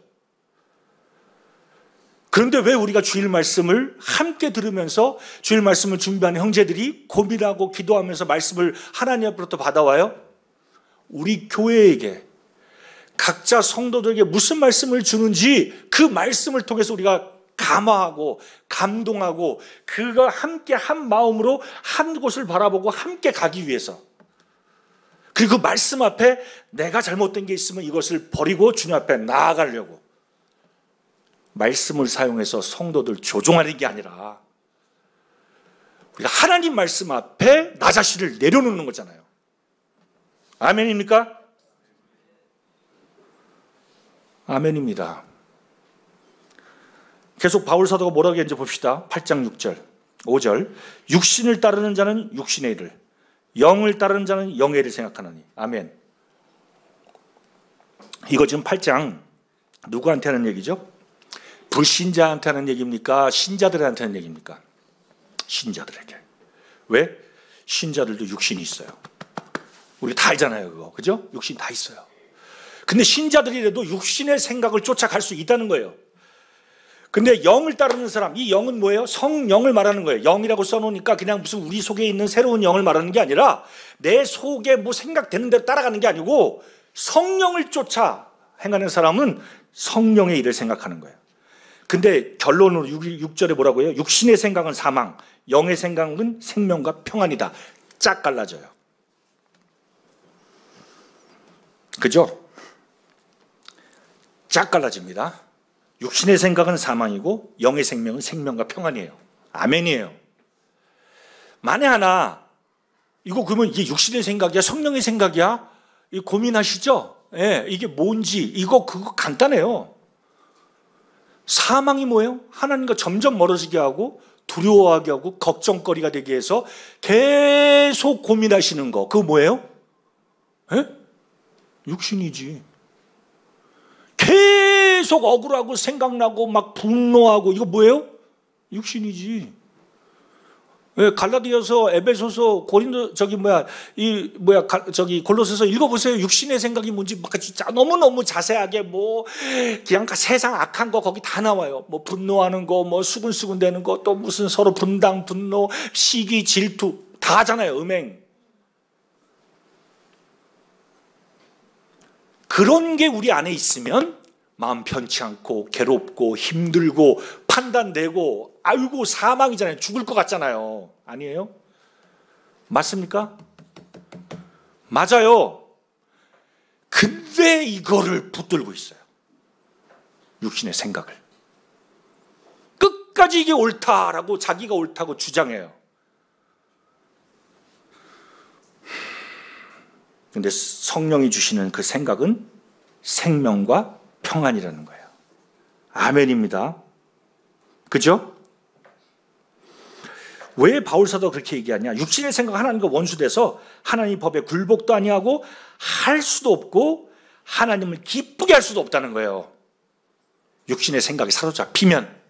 그런데 왜 우리가 주일 말씀을 함께 들으면서 주일 말씀을 준비하는 형제들이 고민하고 기도하면서 말씀을 하나님 앞으로부터 받아와요? 우리 교회에게 각자 성도들에게 무슨 말씀을 주는지 그 말씀을 통해서 우리가 감화하고 감동하고 그가 함께 한 마음으로 한 곳을 바라보고 함께 가기 위해서 그리고 그 말씀 앞에 내가 잘못된 게 있으면 이것을 버리고 주님 앞에 나아가려고 말씀을 사용해서 성도들 조종하는 게 아니라 우리가 하나님 말씀 앞에 나 자신을 내려놓는 거잖아요. 아멘입니까? 아멘입니다. 계속 바울 사도가 뭐라고 했는지 봅시다. 8장 6절 5절 육신을 따르는 자는 육신의 일을 영을 따르는 자는 영의 일을 생각하나니. 아멘. 이거 지금 8장 누구한테 하는 얘기죠? 불신자한테 하는 얘기입니까? 신자들한테 하는 얘기입니까? 신자들에게. 왜? 신자들도 육신이 있어요. 우리 다 알잖아요, 그거. 그죠? 육신 다 있어요. 근데 신자들이라도 육신의 생각을 쫓아갈 수 있다는 거예요. 근데 영을 따르는 사람, 이 영은 뭐예요? 성령을 말하는 거예요. 영이라고 써놓으니까 그냥 무슨 우리 속에 있는 새로운 영을 말하는 게 아니라 내 속에 생각되는 대로 따라가는 게 아니고 성령을 쫓아 행하는 사람은 성령의 일을 생각하는 거예요. 근데 결론으로 6절에 뭐라고 해요? 육신의 생각은 사망, 영의 생각은 생명과 평안이다. 쫙 갈라져요. 그죠? 쫙 갈라집니다. 육신의 생각은 사망이고 영의 생명은 생명과 평안이에요. 아멘이에요. 만에 하나 이거 그러면 이게 육신의 생각이야? 성령의 생각이야? 이거 고민하시죠? 예, 이게 뭔지 그거 간단해요. 사망이 뭐예요? 하나님과 점점 멀어지게 하고 두려워하게 하고 걱정거리가 되게 해서 계속 고민하시는 거, 그거 뭐예요? 에? 육신이지. 계속 억울하고 생각나고 막 분노하고, 이거 뭐예요? 육신이지. 왜 갈라디아서, 에베소서, 고린도 골로새서 읽어보세요. 육신의 생각이 뭔지 막 진짜 너무너무 자세하게 뭐 그냥 세상 악한 거 거기 다 나와요. 뭐 분노하는 거, 뭐 수근수근대는 거, 또 무슨 서로 분당, 분노, 시기, 질투 다 하잖아요. 음행. 그런 게 우리 안에 있으면 마음 편치 않고 괴롭고 힘들고 판단되고, 아이고 사망이잖아요. 죽을 것 같잖아요. 아니에요? 맞습니까? 맞아요. 근데 이거를 붙들고 있어요. 육신의 생각을. 끝까지 이게 옳다라고 자기가 옳다고 주장해요. 근데 성령이 주시는 그 생각은 생명과 평안이라는 거예요. 아멘입니다. 그죠? 왜 바울사도 그렇게 얘기하냐? 육신의 생각 하나님과 원수돼서 하나님 법에 굴복도 아니하고 할 수도 없고 하나님을 기쁘게 할 수도 없다는 거예요. 육신의 생각에 사로잡히면.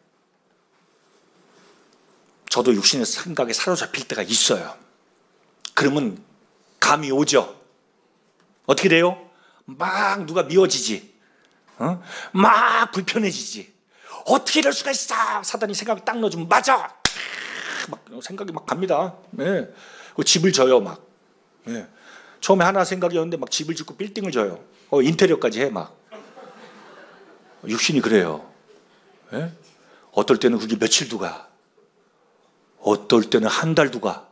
저도 육신의 생각에 사로잡힐 때가 있어요. 그러면 감이 오죠. 어떻게 돼요? 막 누가 미워지지. 막 불편해지지. 어떻게 이럴 수가 있어? 사단이 생각을 딱 넣어주면 맞아. 막 생각이 막 갑니다. 네. 집을 져요 막. 네. 처음에 하나 생각이었는데 막 집을 짓고 빌딩을 져요. 인테리어까지 해 막. 육신이 그래요. 네? 어떨 때는 그게 며칠도 가. 어떨 때는 한 달도 가.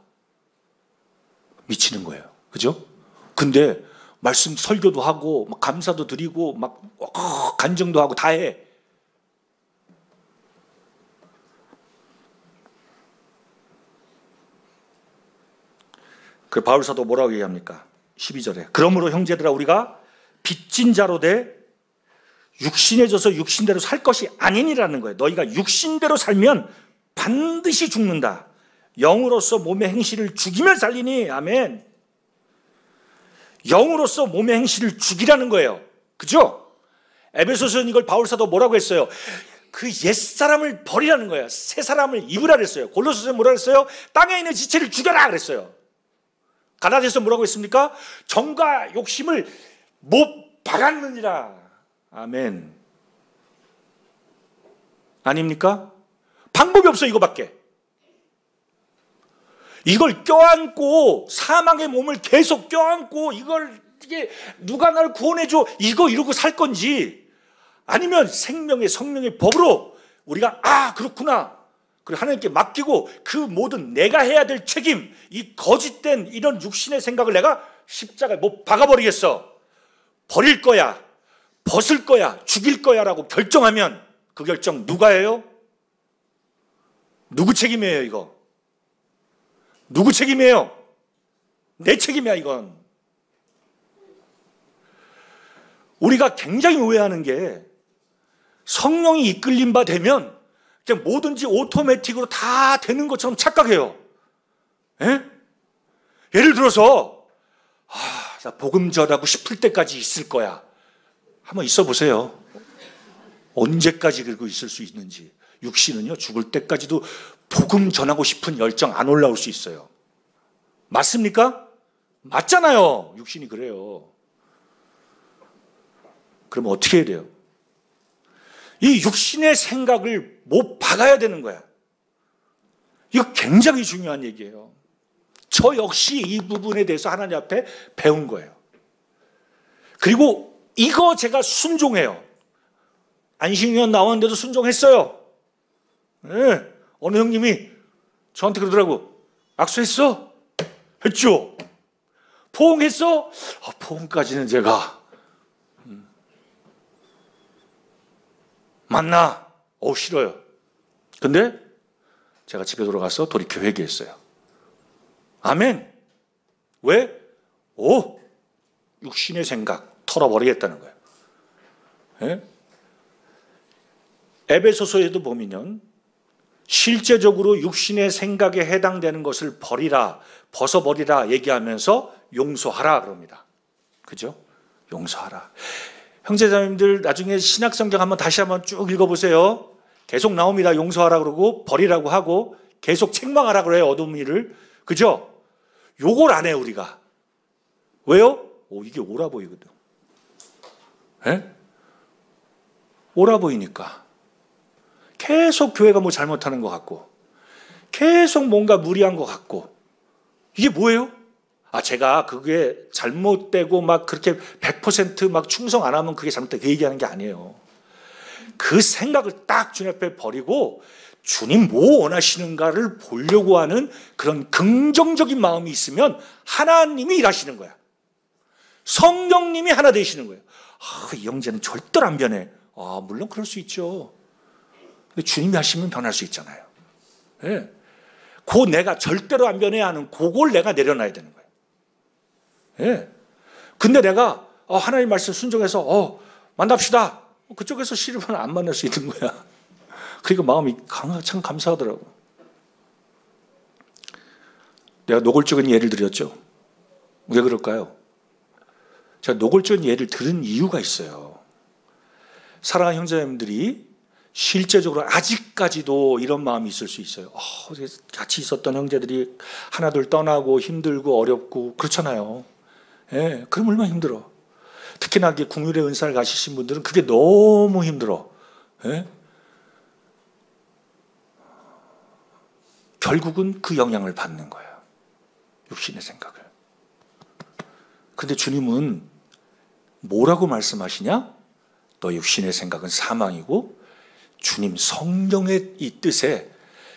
미치는 거예요. 그죠? 근데 말씀 설교도 하고 막 감사도 드리고 막 간증도 하고 다 해. 그 바울사도 뭐라고 얘기합니까? 12절에 그러므로 형제들아 우리가 빚진 자로 돼 육신에 져서 육신대로 살 것이 아니니라는 거예요. 너희가 육신대로 살면 반드시 죽는다. 영으로서 몸의 행실을 죽이며 살리니. 아멘. 영으로서 몸의 행실을 죽이라는 거예요. 그죠? 에베소서는 이걸 바울사도 뭐라고 했어요? 그 옛사람을 버리라는 거예요. 새 사람을 입으라 그랬어요. 골로새서는 뭐라고 했어요? 땅에 있는 지체를 죽여라 그랬어요. 갈라디아서 뭐라고 했습니까? 정과 욕심을 못 박았느니라. 아멘. 아닙니까? 방법이 없어 이거밖에. 이걸 껴안고 사망의 몸을 계속 껴안고 이게 누가 나를 구원해줘 이러고 살 건지, 아니면 생명의 성령의 법으로 우리가 그렇구나 그리고 하나님께 맡기고 그 모든 내가 해야 될 책임, 이 거짓된 이런 육신의 생각을 내가 십자가에 못 박아버리겠어. 버릴 거야, 벗을 거야, 죽일 거야 라고 결정하면 그 결정 누가 해요? 누구 책임이에요 이거? 누구 책임이에요? 내 책임이야 이건. 우리가 굉장히 오해하는 게 성령이 이끌림 바 되면 그냥 뭐든지 오토매틱으로 다 되는 것처럼 착각해요. 예? 예를 들어서 나 복음 전하고 싶을 때까지 있을 거야. 한번 있어 보세요. 언제까지 그러고 있을 수 있는지. 육신은요 죽을 때까지도 복음 전하고 싶은 열정 안 올라올 수 있어요. 맞습니까? 맞잖아요. 육신이 그래요. 그러면 어떻게 해야 돼요? 이 육신의 생각을 못 박아야 되는 거야. 이거 굉장히 중요한 얘기예요. 저 역시 이 부분에 대해서 하나님 앞에 배운 거예요. 그리고 이거 제가 순종해요. 안식년 나왔는데도 순종했어요. 네. 어느 형님이 저한테 그러더라고. 악수했어? 했죠. 포옹했어? 포옹까지는 제가 맞나? 싫어요. 근데 제가 집에 돌아가서 돌이켜 회개했어요. 아멘. 왜? 육신의 생각 털어버리겠다는 거예요. 예? 에베소서에도 보면 실제적으로 육신의 생각에 해당되는 것을 버리라, 벗어버리라 얘기하면서 용서하라 그럽니다. 그죠? 용서하라. 형제자매님들 나중에 신약성경 한번 다시 한번 쭉 읽어보세요. 계속 나옵니다. 용서하라 그러고 버리라고 하고 계속 책망하라 그래요. 어두운 일을. 그죠? 요걸 안 해요 우리가. 왜요? 이게 옳아 보이거든. 예? 옳아 보이니까. 계속 교회가 뭐 잘못하는 것 같고 계속 뭔가 무리한 것 같고 이게 뭐예요? 제가 그게 잘못되고 막 그렇게 100% 충성 안 하면 그게 잘못되고 그 얘기하는 게 아니에요. 그 생각을 딱 주님 앞에 버리고 주님 뭐 원하시는가를 보려고 하는 그런 긍정적인 마음이 있으면 하나님이 일하시는 거야. 성령님이 하나 되시는 거예요. 이 형제는 절대로 안 변해. 물론 그럴 수 있죠. 근데 주님이 하시면 변할 수 있잖아요. 예. 그 내가 절대로 안 변해야 하는 그걸 내가 내려놔야 되는 거예요. 예. 근데 내가 하나님 말씀 순종해서 만납시다. 그쪽에서 싫으면 안 만날 수 있는 거야. 그러니까 마음이 참 감사하더라고. 내가 노골적인 예를 드렸죠. 왜 그럴까요? 제가 노골적인 예를 들은 이유가 있어요. 사랑하는 형제님들이 실제적으로 아직까지도 이런 마음이 있을 수 있어요. 같이 있었던 형제들이 하나둘 떠나고 힘들고 어렵고 그렇잖아요. 예, 그럼 얼마나 힘들어. 특히나 국률의 은사를 가지신 분들은 그게 너무 힘들어. 예? 결국은 그 영향을 받는 거예요. 육신의 생각을. 근데 주님은 뭐라고 말씀하시냐? 너 육신의 생각은 사망이고 주님 성령의 이 뜻에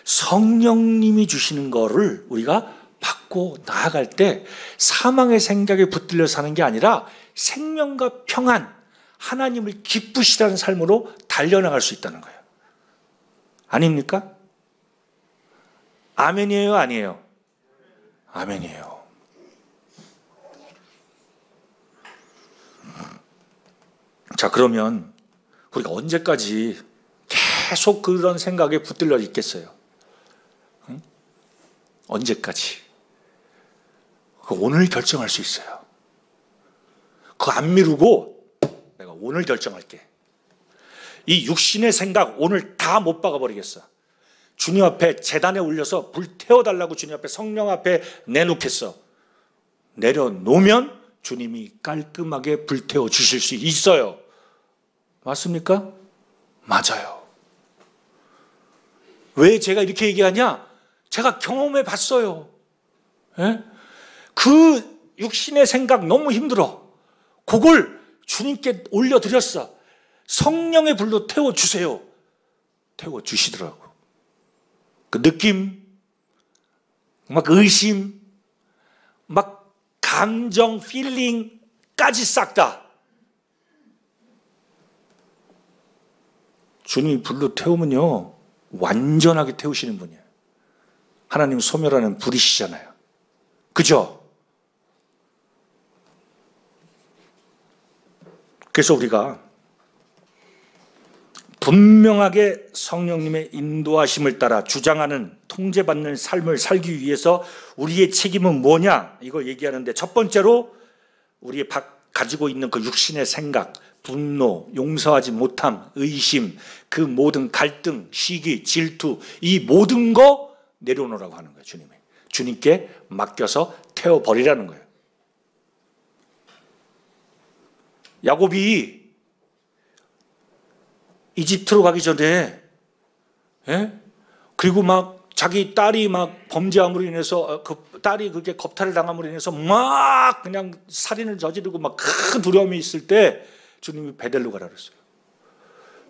성령님이 주시는 거를 우리가 받고 나아갈 때 사망의 생각에 붙들려 사는 게 아니라 생명과 평안, 하나님을 기쁘시다는 삶으로 달려나갈 수 있다는 거예요. 아닙니까? 아멘이에요? 아니에요? 아멘이에요. 자, 그러면 우리가 언제까지 계속 그런 생각에 붙들려 있겠어요? 응? 언제까지? 오늘 결정할 수 있어요. 그거 안 미루고 내가 오늘 결정할게. 이 육신의 생각 오늘 다 못 박아버리겠어. 주님 앞에 제단에 올려서 불태워달라고 주님 앞에 성령 앞에 내놓겠어. 내려놓으면 주님이 깔끔하게 불태워 주실 수 있어요. 맞습니까? 맞아요. 왜 제가 이렇게 얘기하냐? 제가 경험해 봤어요. 예? 그 육신의 생각 너무 힘들어. 그걸 주님께 올려드렸어. 성령의 불로 태워주세요. 태워주시더라고. 그 느낌, 막 의심, 막 감정, 필링까지 싹 다. 주님이 불로 태우면요, 완전하게 태우시는 분이에요. 하나님 소멸하는 불이시잖아요. 그죠? 그래서 우리가 분명하게 성령님의 인도하심을 따라 주장하는 통제받는 삶을 살기 위해서 우리의 책임은 뭐냐? 이걸 얘기하는데 첫 번째로 우리 가지고 있는 그 육신의 생각, 분노, 용서하지 못함, 의심, 그 모든 갈등, 시기, 질투, 이 모든 거 내려놓으라고 하는 거예요. 주님이. 주님께 맡겨서 태워버리라는 거예요. 야곱이 이집트로 가기 전에, 예? 그리고 막 자기 딸이 막 범죄함으로 인해서 그 딸이 그게 겁탈을 당함으로 인해서 막 그냥 살인을 저지르고 막 큰 두려움이 있을 때 주님이 베델로 가라 그랬어요.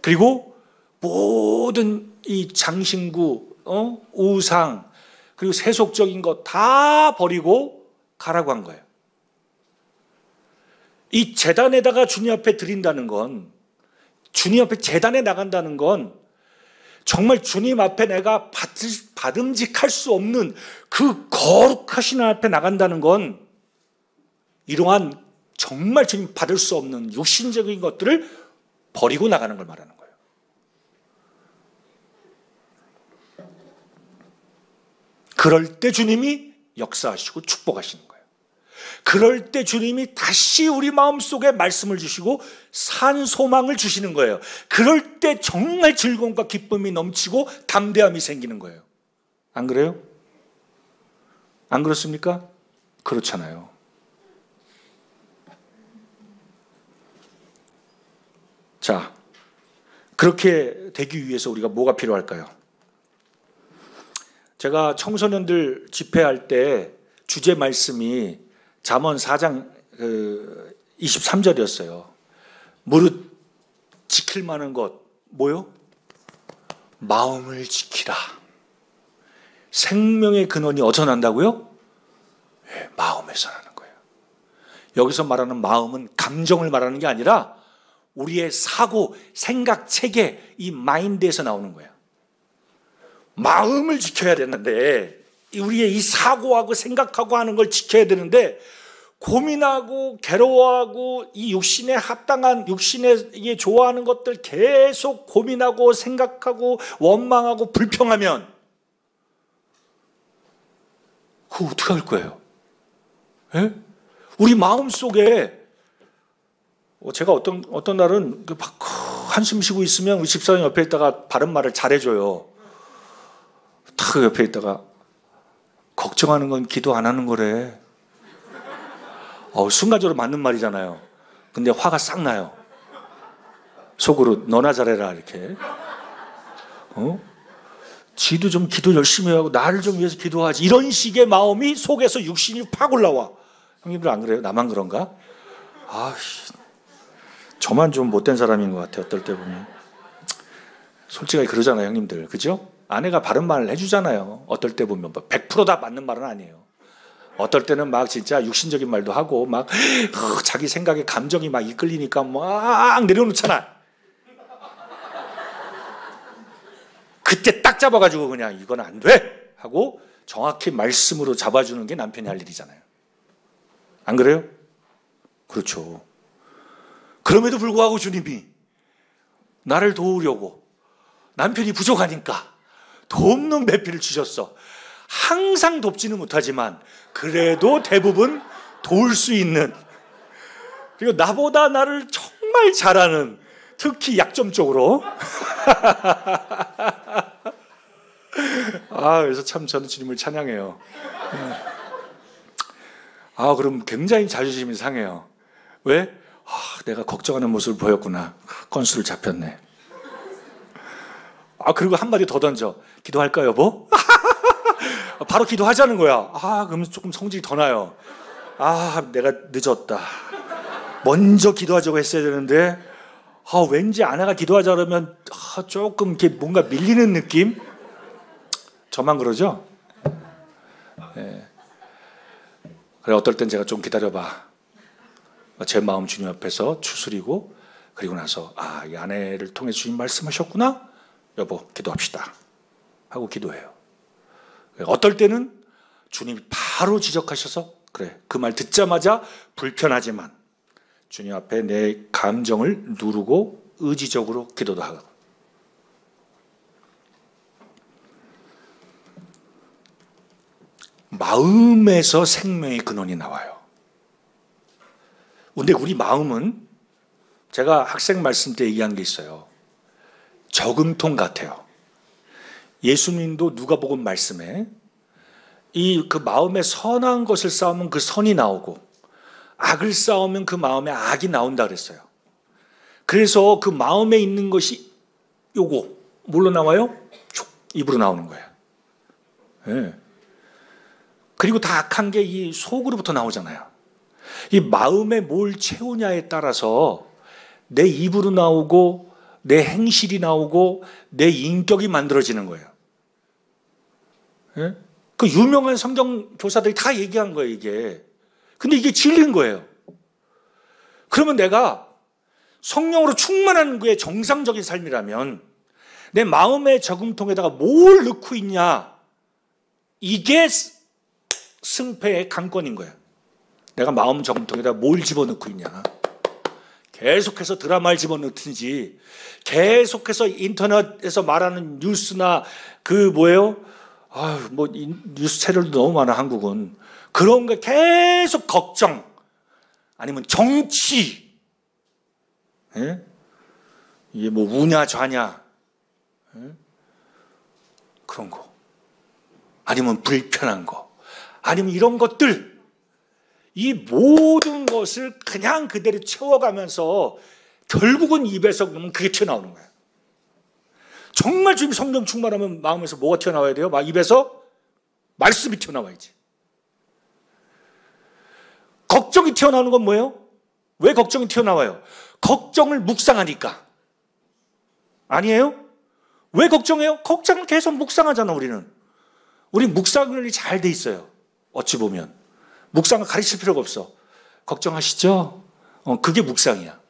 그리고 모든 이 장신구, 우상, 그리고 세속적인 거 다 버리고 가라고 한 거예요. 이 제단에다가 주님 앞에 드린다는 건, 주님 앞에 제단에 나간다는 건 정말 주님 앞에 내가 받음직할 수 없는 그 거룩하신 앞에 나간다는 건 이러한 정말 주님 받을 수 없는 육신적인 것들을 버리고 나가는 걸 말하는 거예요. 그럴 때 주님이 역사하시고 축복하시는 거예요. 그럴 때 주님이 다시 우리 마음속에 말씀을 주시고 산 소망을 주시는 거예요. 그럴 때 정말 즐거움과 기쁨이 넘치고 담대함이 생기는 거예요. 안 그래요? 안 그렇습니까? 그렇잖아요. 자, 그렇게 되기 위해서 우리가 뭐가 필요할까요? 제가 청소년들 집회할 때 주제 말씀이 잠언 4장 23절이었어요. 무릇 지킬 만한 것 뭐요? 마음을 지키라. 생명의 근원이 어디서 난다고요? 네, 마음에서 나는 거예요. 여기서 말하는 마음은 감정을 말하는 게 아니라 우리의 사고, 생각, 체계, 이 마인드에서 나오는 거예요. 마음을 지켜야 되는데, 우리의 이 사고하고 생각하고 하는 걸 지켜야 되는데, 고민하고 괴로워하고 이 육신에 합당한, 육신에 좋아하는 것들 계속 고민하고 생각하고 원망하고 불평하면 그거 어떻게 할 거예요? 예? 우리 마음속에 제가 어떤 날은 막 한숨 쉬고 있으면 우리 집사님 옆에 있다가 바른 말을 잘해줘요. 딱 옆에 있다가 걱정하는 건 기도 안 하는 거래. 순간적으로 맞는 말이잖아요. 근데 화가 싹 나요. 속으로 너나 잘해라 이렇게. 지도 좀 기도 열심히 하고 나를 좀 위해서 기도하지. 이런 식의 마음이 속에서 육신이 팍 올라와. 형님들 안 그래요? 나만 그런가? 저만 좀 못된 사람인 것 같아요. 어떨 때 보면. 솔직하게 그러잖아요, 형님들. 그죠? 아내가 바른 말을 해주잖아요. 어떨 때 보면 100% 다 맞는 말은 아니에요. 어떨 때는 막 진짜 육신적인 말도 하고 막 자기 생각에 감정이 막 이끌리니까 막 내려놓잖아. 그때 딱 잡아가지고 그냥 이건 안 돼! 하고 정확히 말씀으로 잡아주는 게 남편이 할 일이잖아요. 안 그래요? 그렇죠. 그럼에도 불구하고 주님이 나를 도우려고 남편이 부족하니까 돕는 배필을 주셨어. 항상 돕지는 못하지만 그래도 대부분 도울 수 있는, 그리고 나보다 나를 정말 잘하는, 특히 약점 쪽으로 그래서 참 저는 주님을 찬양해요. 그럼 굉장히 자존심이 상해요. 왜? 내가 걱정하는 모습을 보였구나. 건수를 잡혔네. 그리고 한마디 더 던져. 기도할까 여보? 바로 기도하자는 거야. 그러면 조금 성질이 더 나요. 내가 늦었다. 먼저 기도하자고 했어야 되는데 왠지 아내가 기도하자 그러면 조금 이렇게 뭔가 밀리는 느낌? 저만 그러죠? 네. 그래, 어떨 땐 제가 좀 기다려봐. 제 마음 주님 앞에서 추스리고, 그리고 나서 이 아내를 통해 주님 말씀하셨구나? 여보 기도합시다 하고 기도해요. 어떨 때는 주님이 바로 지적하셔서 그래, 그 말 듣자마자 불편하지만 주님 앞에 내 감정을 누르고 의지적으로 기도도 하고. 마음에서 생명의 근원이 나와요. 근데 우리 마음은, 제가 학생 말씀 때 얘기한 게 있어요. 저금통 같아요. 예수님도 누가복음 말씀에 그 마음에 선한 것을 쌓으면 그 선이 나오고 악을 쌓으면 그 마음에 악이 나온다 그랬어요. 그래서 그 마음에 있는 것이 요거 뭘로 나와요? 입으로 나오는 거예요. 네. 그리고 다 악한 게 이 속으로부터 나오잖아요. 이 마음에 뭘 채우냐에 따라서 내 입으로 나오고 내 행실이 나오고 내 인격이 만들어지는 거예요. 예? 그 유명한 성경 교사들이 다 얘기한 거예요, 이게. 근데 이게 진리인 거예요. 그러면 내가 성령으로 충만한 게 정상적인 삶이라면 내 마음의 저금통에다가 뭘 넣고 있냐, 이게 승패의 관건인 거예요. 내가 마음 저금통에다 뭘 집어넣고 있냐. 계속해서 드라마를 집어넣든지, 계속해서 인터넷에서 말하는 뉴스나 그 뭐예요? 아유, 뭐 뉴스 채널도 너무 많아 한국은. 그런 거 계속 걱정, 아니면 정치, 예? 이게 뭐 우냐 좌냐, 예? 그런 거, 아니면 불편한 거, 아니면 이런 것들, 이 모든 것을 그냥 그대로 채워가면서 결국은 입에서 그러면 그게 튀어나오는 거예요. 정말 주님 성령 충만하면 마음에서 뭐가 튀어나와야 돼요? 막 입에서 말씀이 튀어나와야지. 걱정이 튀어나오는 건 뭐예요? 왜 걱정이 튀어나와요? 걱정을 묵상하니까. 아니에요? 왜 걱정해요? 걱정을 계속 묵상하잖아, 우리는. 우리 묵상이 잘 돼 있어요. 어찌 보면. 묵상을 가르칠 필요가 없어. 걱정하시죠? 그게 묵상이야.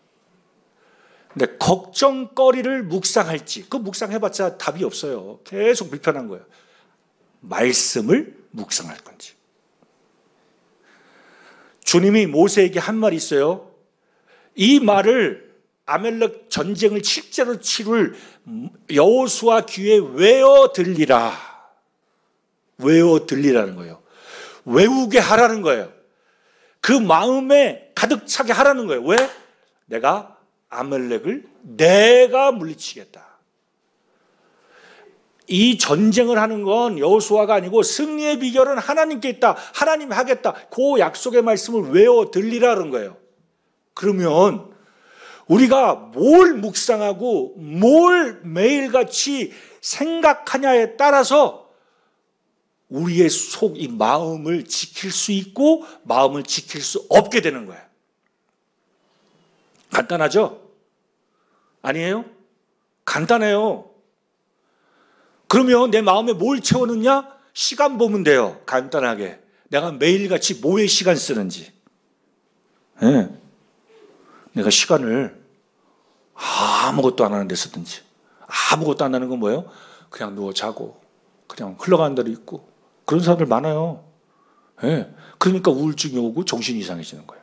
근데 걱정거리를 묵상할지, 그 묵상해봤자 답이 없어요. 계속 불편한 거예요. 말씀을 묵상할 건지. 주님이 모세에게 한 말이 있어요. 이 말을 아멜렉 전쟁을 실제로 치룰 여호수아 귀에 외워 들리라. 외워 들리라는 거예요. 외우게 하라는 거예요. 그 마음에 가득 차게 하라는 거예요. 왜? 내가 아멜렉을 내가 물리치겠다. 이 전쟁을 하는 건 여호수아가 아니고 승리의 비결은 하나님께 있다. 하나님이 하겠다. 그 약속의 말씀을 외워 들리라는 거예요. 그러면 우리가 뭘 묵상하고 뭘 매일같이 생각하냐에 따라서 우리의 속, 이 마음을 지킬 수 있고 마음을 지킬 수 없게 되는 거예요. 간단하죠? 아니에요? 간단해요. 그러면 내 마음에 뭘 채워넣냐? 시간 보면 돼요. 간단하게. 내가 매일같이 뭐에 시간 쓰는지. 네. 내가 시간을 아무것도 안 하는 데 쓰든지. 아무것도 안 하는 건 뭐예요? 그냥 누워 자고 그냥 흘러가는 대로 있고 그런 사람들 많아요. 네. 그러니까 우울증이 오고 정신이 이상해지는 거예요.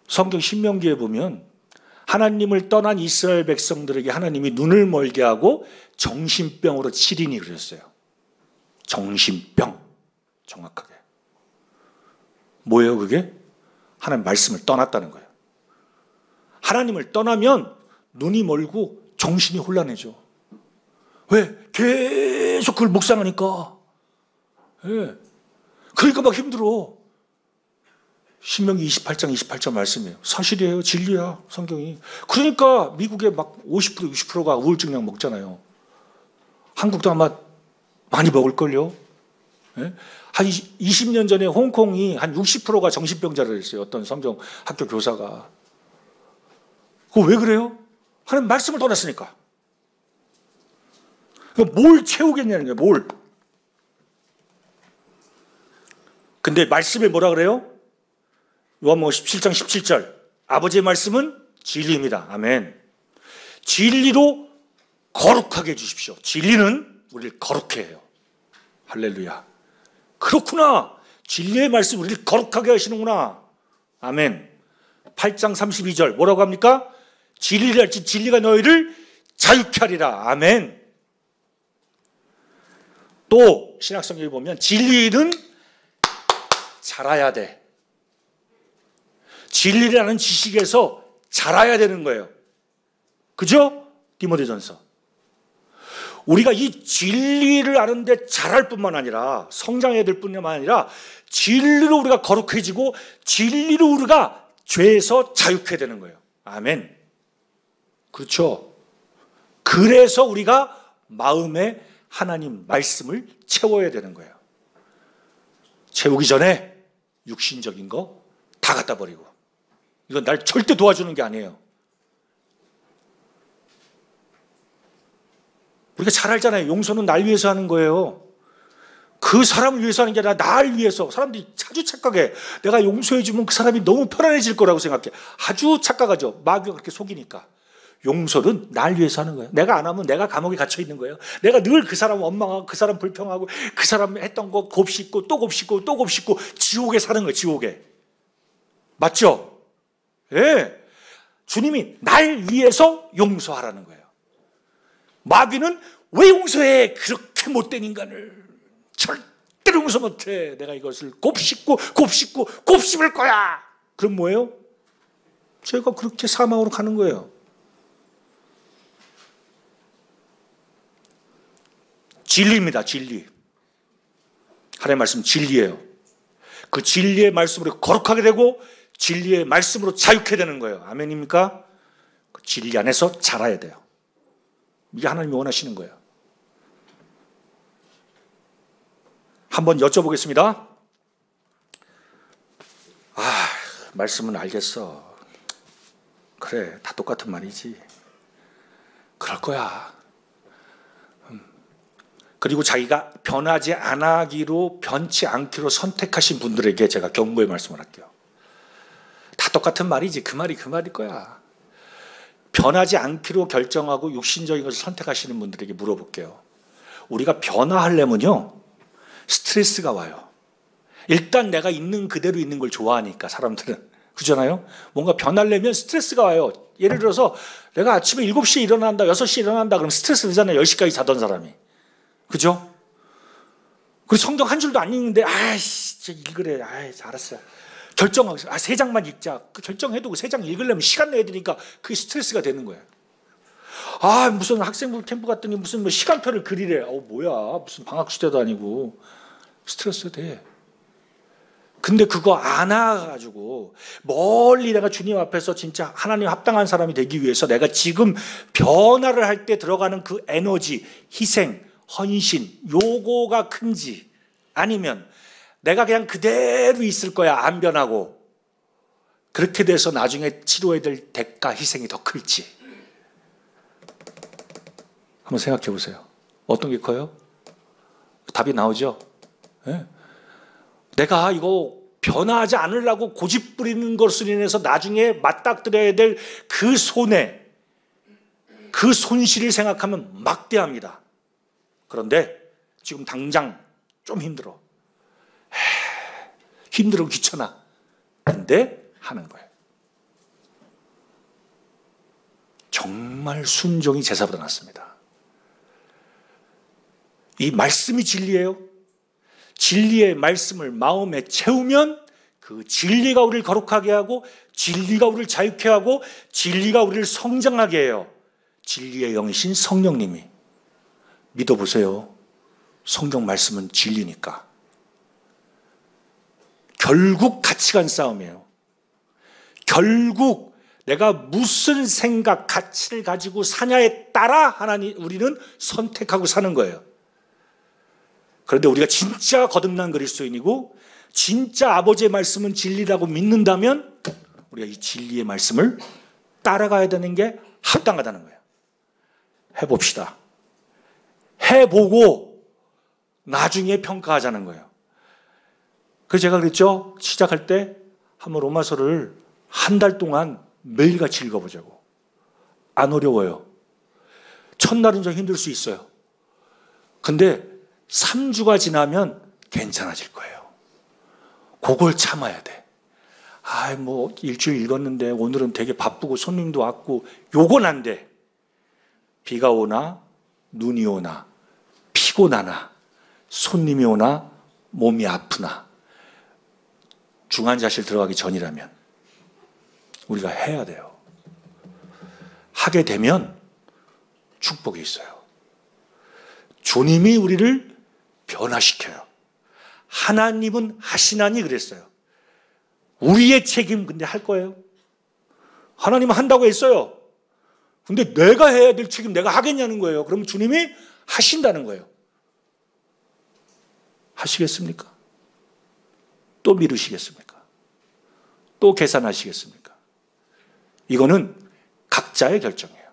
성경 신명기에 보면 하나님을 떠난 이스라엘 백성들에게 하나님이 눈을 멀게 하고 정신병으로 치리니 그랬어요. 정신병. 정확하게. 뭐예요 그게? 하나님 말씀을 떠났다는 거예요. 하나님을 떠나면 눈이 멀고 정신이 혼란해져. 왜? 계속 그걸 묵상하니까. 네. 그러니까 막 힘들어. 신명기 28장 28절 말씀이에요. 사실이에요. 진리야. 성경이. 그러니까 미국에 막 50% 60%가 우울증약 먹잖아요. 한국도 아마 많이 먹을걸요. 네? 한 20년 전에 홍콩이 한 60%가 정신병자를 했어요. 어떤 성경 학교 교사가. 그거 왜 그래요? 하나님 말씀을 떠났으니까. 뭘 채우겠냐는 거예요. 뭘. 근데 말씀에 뭐라 그래요? 요한복음 17장 17절. 아버지의 말씀은 진리입니다. 아멘. 진리로 거룩하게 해주십시오. 진리는 우리를 거룩해 해요. 할렐루야. 그렇구나. 진리의 말씀 우리를 거룩하게 하시는구나. 아멘. 8장 32절 뭐라고 합니까? 진리를 할지 진리가 너희를 자유케 하리라. 아멘. 또 신약성경에 보면 진리는 자라야 돼. 진리라는 지식에서 자라야 되는 거예요. 그죠? 디모데전서. 우리가 이 진리를 아는데 자랄 뿐만 아니라 성장해야 될 뿐만 아니라 진리로 우리가 거룩해지고 진리로 우리가 죄에서 자유케 되는 거예요. 아멘. 그렇죠. 그래서 우리가 마음에 하나님 말씀을 채워야 되는 거예요. 채우기 전에 육신적인 거 다 갖다 버리고. 이건 날 절대 도와주는 게 아니에요. 우리가 잘 알잖아요. 용서는 날 위해서 하는 거예요. 그 사람을 위해서 하는 게 아니라 날 위해서. 사람들이 아주 착각해. 내가 용서해주면 그 사람이 너무 편안해질 거라고 생각해. 아주 착각하죠. 마귀가 그렇게 속이니까. 용서는 날 위해서 하는 거예요. 내가 안 하면 내가 감옥에 gat혀 있는 거예요. 내가 늘 그 사람 원망하고 그 사람 불평하고 그 사람 했던 거 곱씹고 또 곱씹고 또 곱씹고 지옥에 사는 거예요. 지옥에. 맞죠? 예. 주님이 날 위해서 용서하라는 거예요. 마귀는 왜 용서해? 이렇게 못된 인간을 절대로 용서 못해. 내가 이것을 곱씹을 거야. 그럼 뭐예요? 제가 그렇게 사망으로 가는 거예요. 진리입니다. 진리. 하나님의 말씀 진리예요. 그 진리의 말씀으로 거룩하게 되고 진리의 말씀으로 자유케 되는 거예요. 아멘입니까? 그 진리 안에서 자라야 돼요. 이게 하나님이 원하시는 거예요. 한번 여쭤보겠습니다. 말씀은 알겠어. 그래, 다 똑같은 말이지. 그럴 거야. 그리고 자기가 변하지 변치 않기로 선택하신 분들에게 제가 경고의 말씀을 할게요. 다 똑같은 말이지. 그 말일 거야. 변하지 않기로 결정하고 육신적인 것을 선택하시는 분들에게 물어볼게요. 우리가 변화하려면요, 스트레스가 와요. 일단 내가 있는 그대로 있는 걸 좋아하니까 사람들은. 그렇잖아요? 뭔가 변하려면 스트레스가 와요. 예를 들어서 내가 아침에 7시에 일어난다, 6시에 일어난다 그러면 스트레스 되잖아요. 10시까지 자던 사람이. 그죠? 그리고 성경 한 줄도 안 읽는데 읽으래. 알았어. 결정하고 3장만 읽자. 그 결정해도 그 3장 읽으려면 시간 내야 되니까 그게 스트레스가 되는 거예요. 무슨 학생부 캠프 갔더니 무슨 시간표를 그리래. 뭐야. 무슨 방학수대도 아니고. 스트레스 돼. 근데 그거 안 와가지고 멀리 내가 주님 앞에서 진짜 하나님 합당한 사람이 되기 위해서 내가 지금 변화를 할 때 들어가는 그 에너지, 희생, 헌신, 요거가 큰지, 아니면 내가 그냥 그대로 있을 거야, 안 변하고, 그렇게 돼서 나중에 치러야 될 대가, 희생이 더 클지. 한번 생각해 보세요. 어떤 게 커요? 답이 나오죠? 네? 내가 이거 변화하지 않으려고 고집 부리는 것으로 인해서 나중에 맞닥뜨려야 될 그 손해, 그 손실을 생각하면 막대합니다. 그런데 지금 당장 좀 힘들어. 힘들어, 귀찮아. 근데 하는 거예요. 정말 순종이 제사보다 낫습니다. 이 말씀이 진리예요. 진리의 말씀을 마음에 채우면 그 진리가 우리를 거룩하게 하고 진리가 우리를 자유케 하고 진리가 우리를 성장하게 해요. 진리의 영이신 성령님이. 믿어보세요. 성경 말씀은 진리니까. 결국 가치관 싸움이에요. 결국 내가 무슨 생각, 가치를 가지고 사냐에 따라 우리는 선택하고 사는 거예요. 그런데 우리가 진짜 거듭난 그리스도인이고 진짜 아버지의 말씀은 진리라고 믿는다면 우리가 이 진리의 말씀을 따라가야 되는 게 합당하다는 거예요. 해봅시다. 해보고 나중에 평가하자는 거예요. 그래서 제가 그랬죠. 시작할 때 한번 로마서를 한 달 동안 매일같이 읽어보자고. 안 어려워요. 첫날은 좀 힘들 수 있어요. 근데 3주가 지나면 괜찮아질 거예요. 그걸 참아야 돼. 일주일 읽었는데 오늘은 되게 바쁘고 손님도 왔고, 요건 안 돼. 비가 오나 눈이 오나 피곤하나 손님이 오나 몸이 아프나 중환자실 들어가기 전이라면 우리가 해야 돼요. 하게 되면 축복이 있어요. 주님이 우리를 변화시켜요. 하나님은 하시나니 그랬어요. 우리의 책임 근데 할 거예요. 하나님은 한다고 했어요. 근데 내가 해야 될 책임 내가 하겠냐는 거예요. 그럼 주님이 하신다는 거예요. 하시겠습니까? 또 미루시겠습니까? 또 계산하시겠습니까? 이거는 각자의 결정이에요.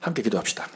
함께 기도합시다.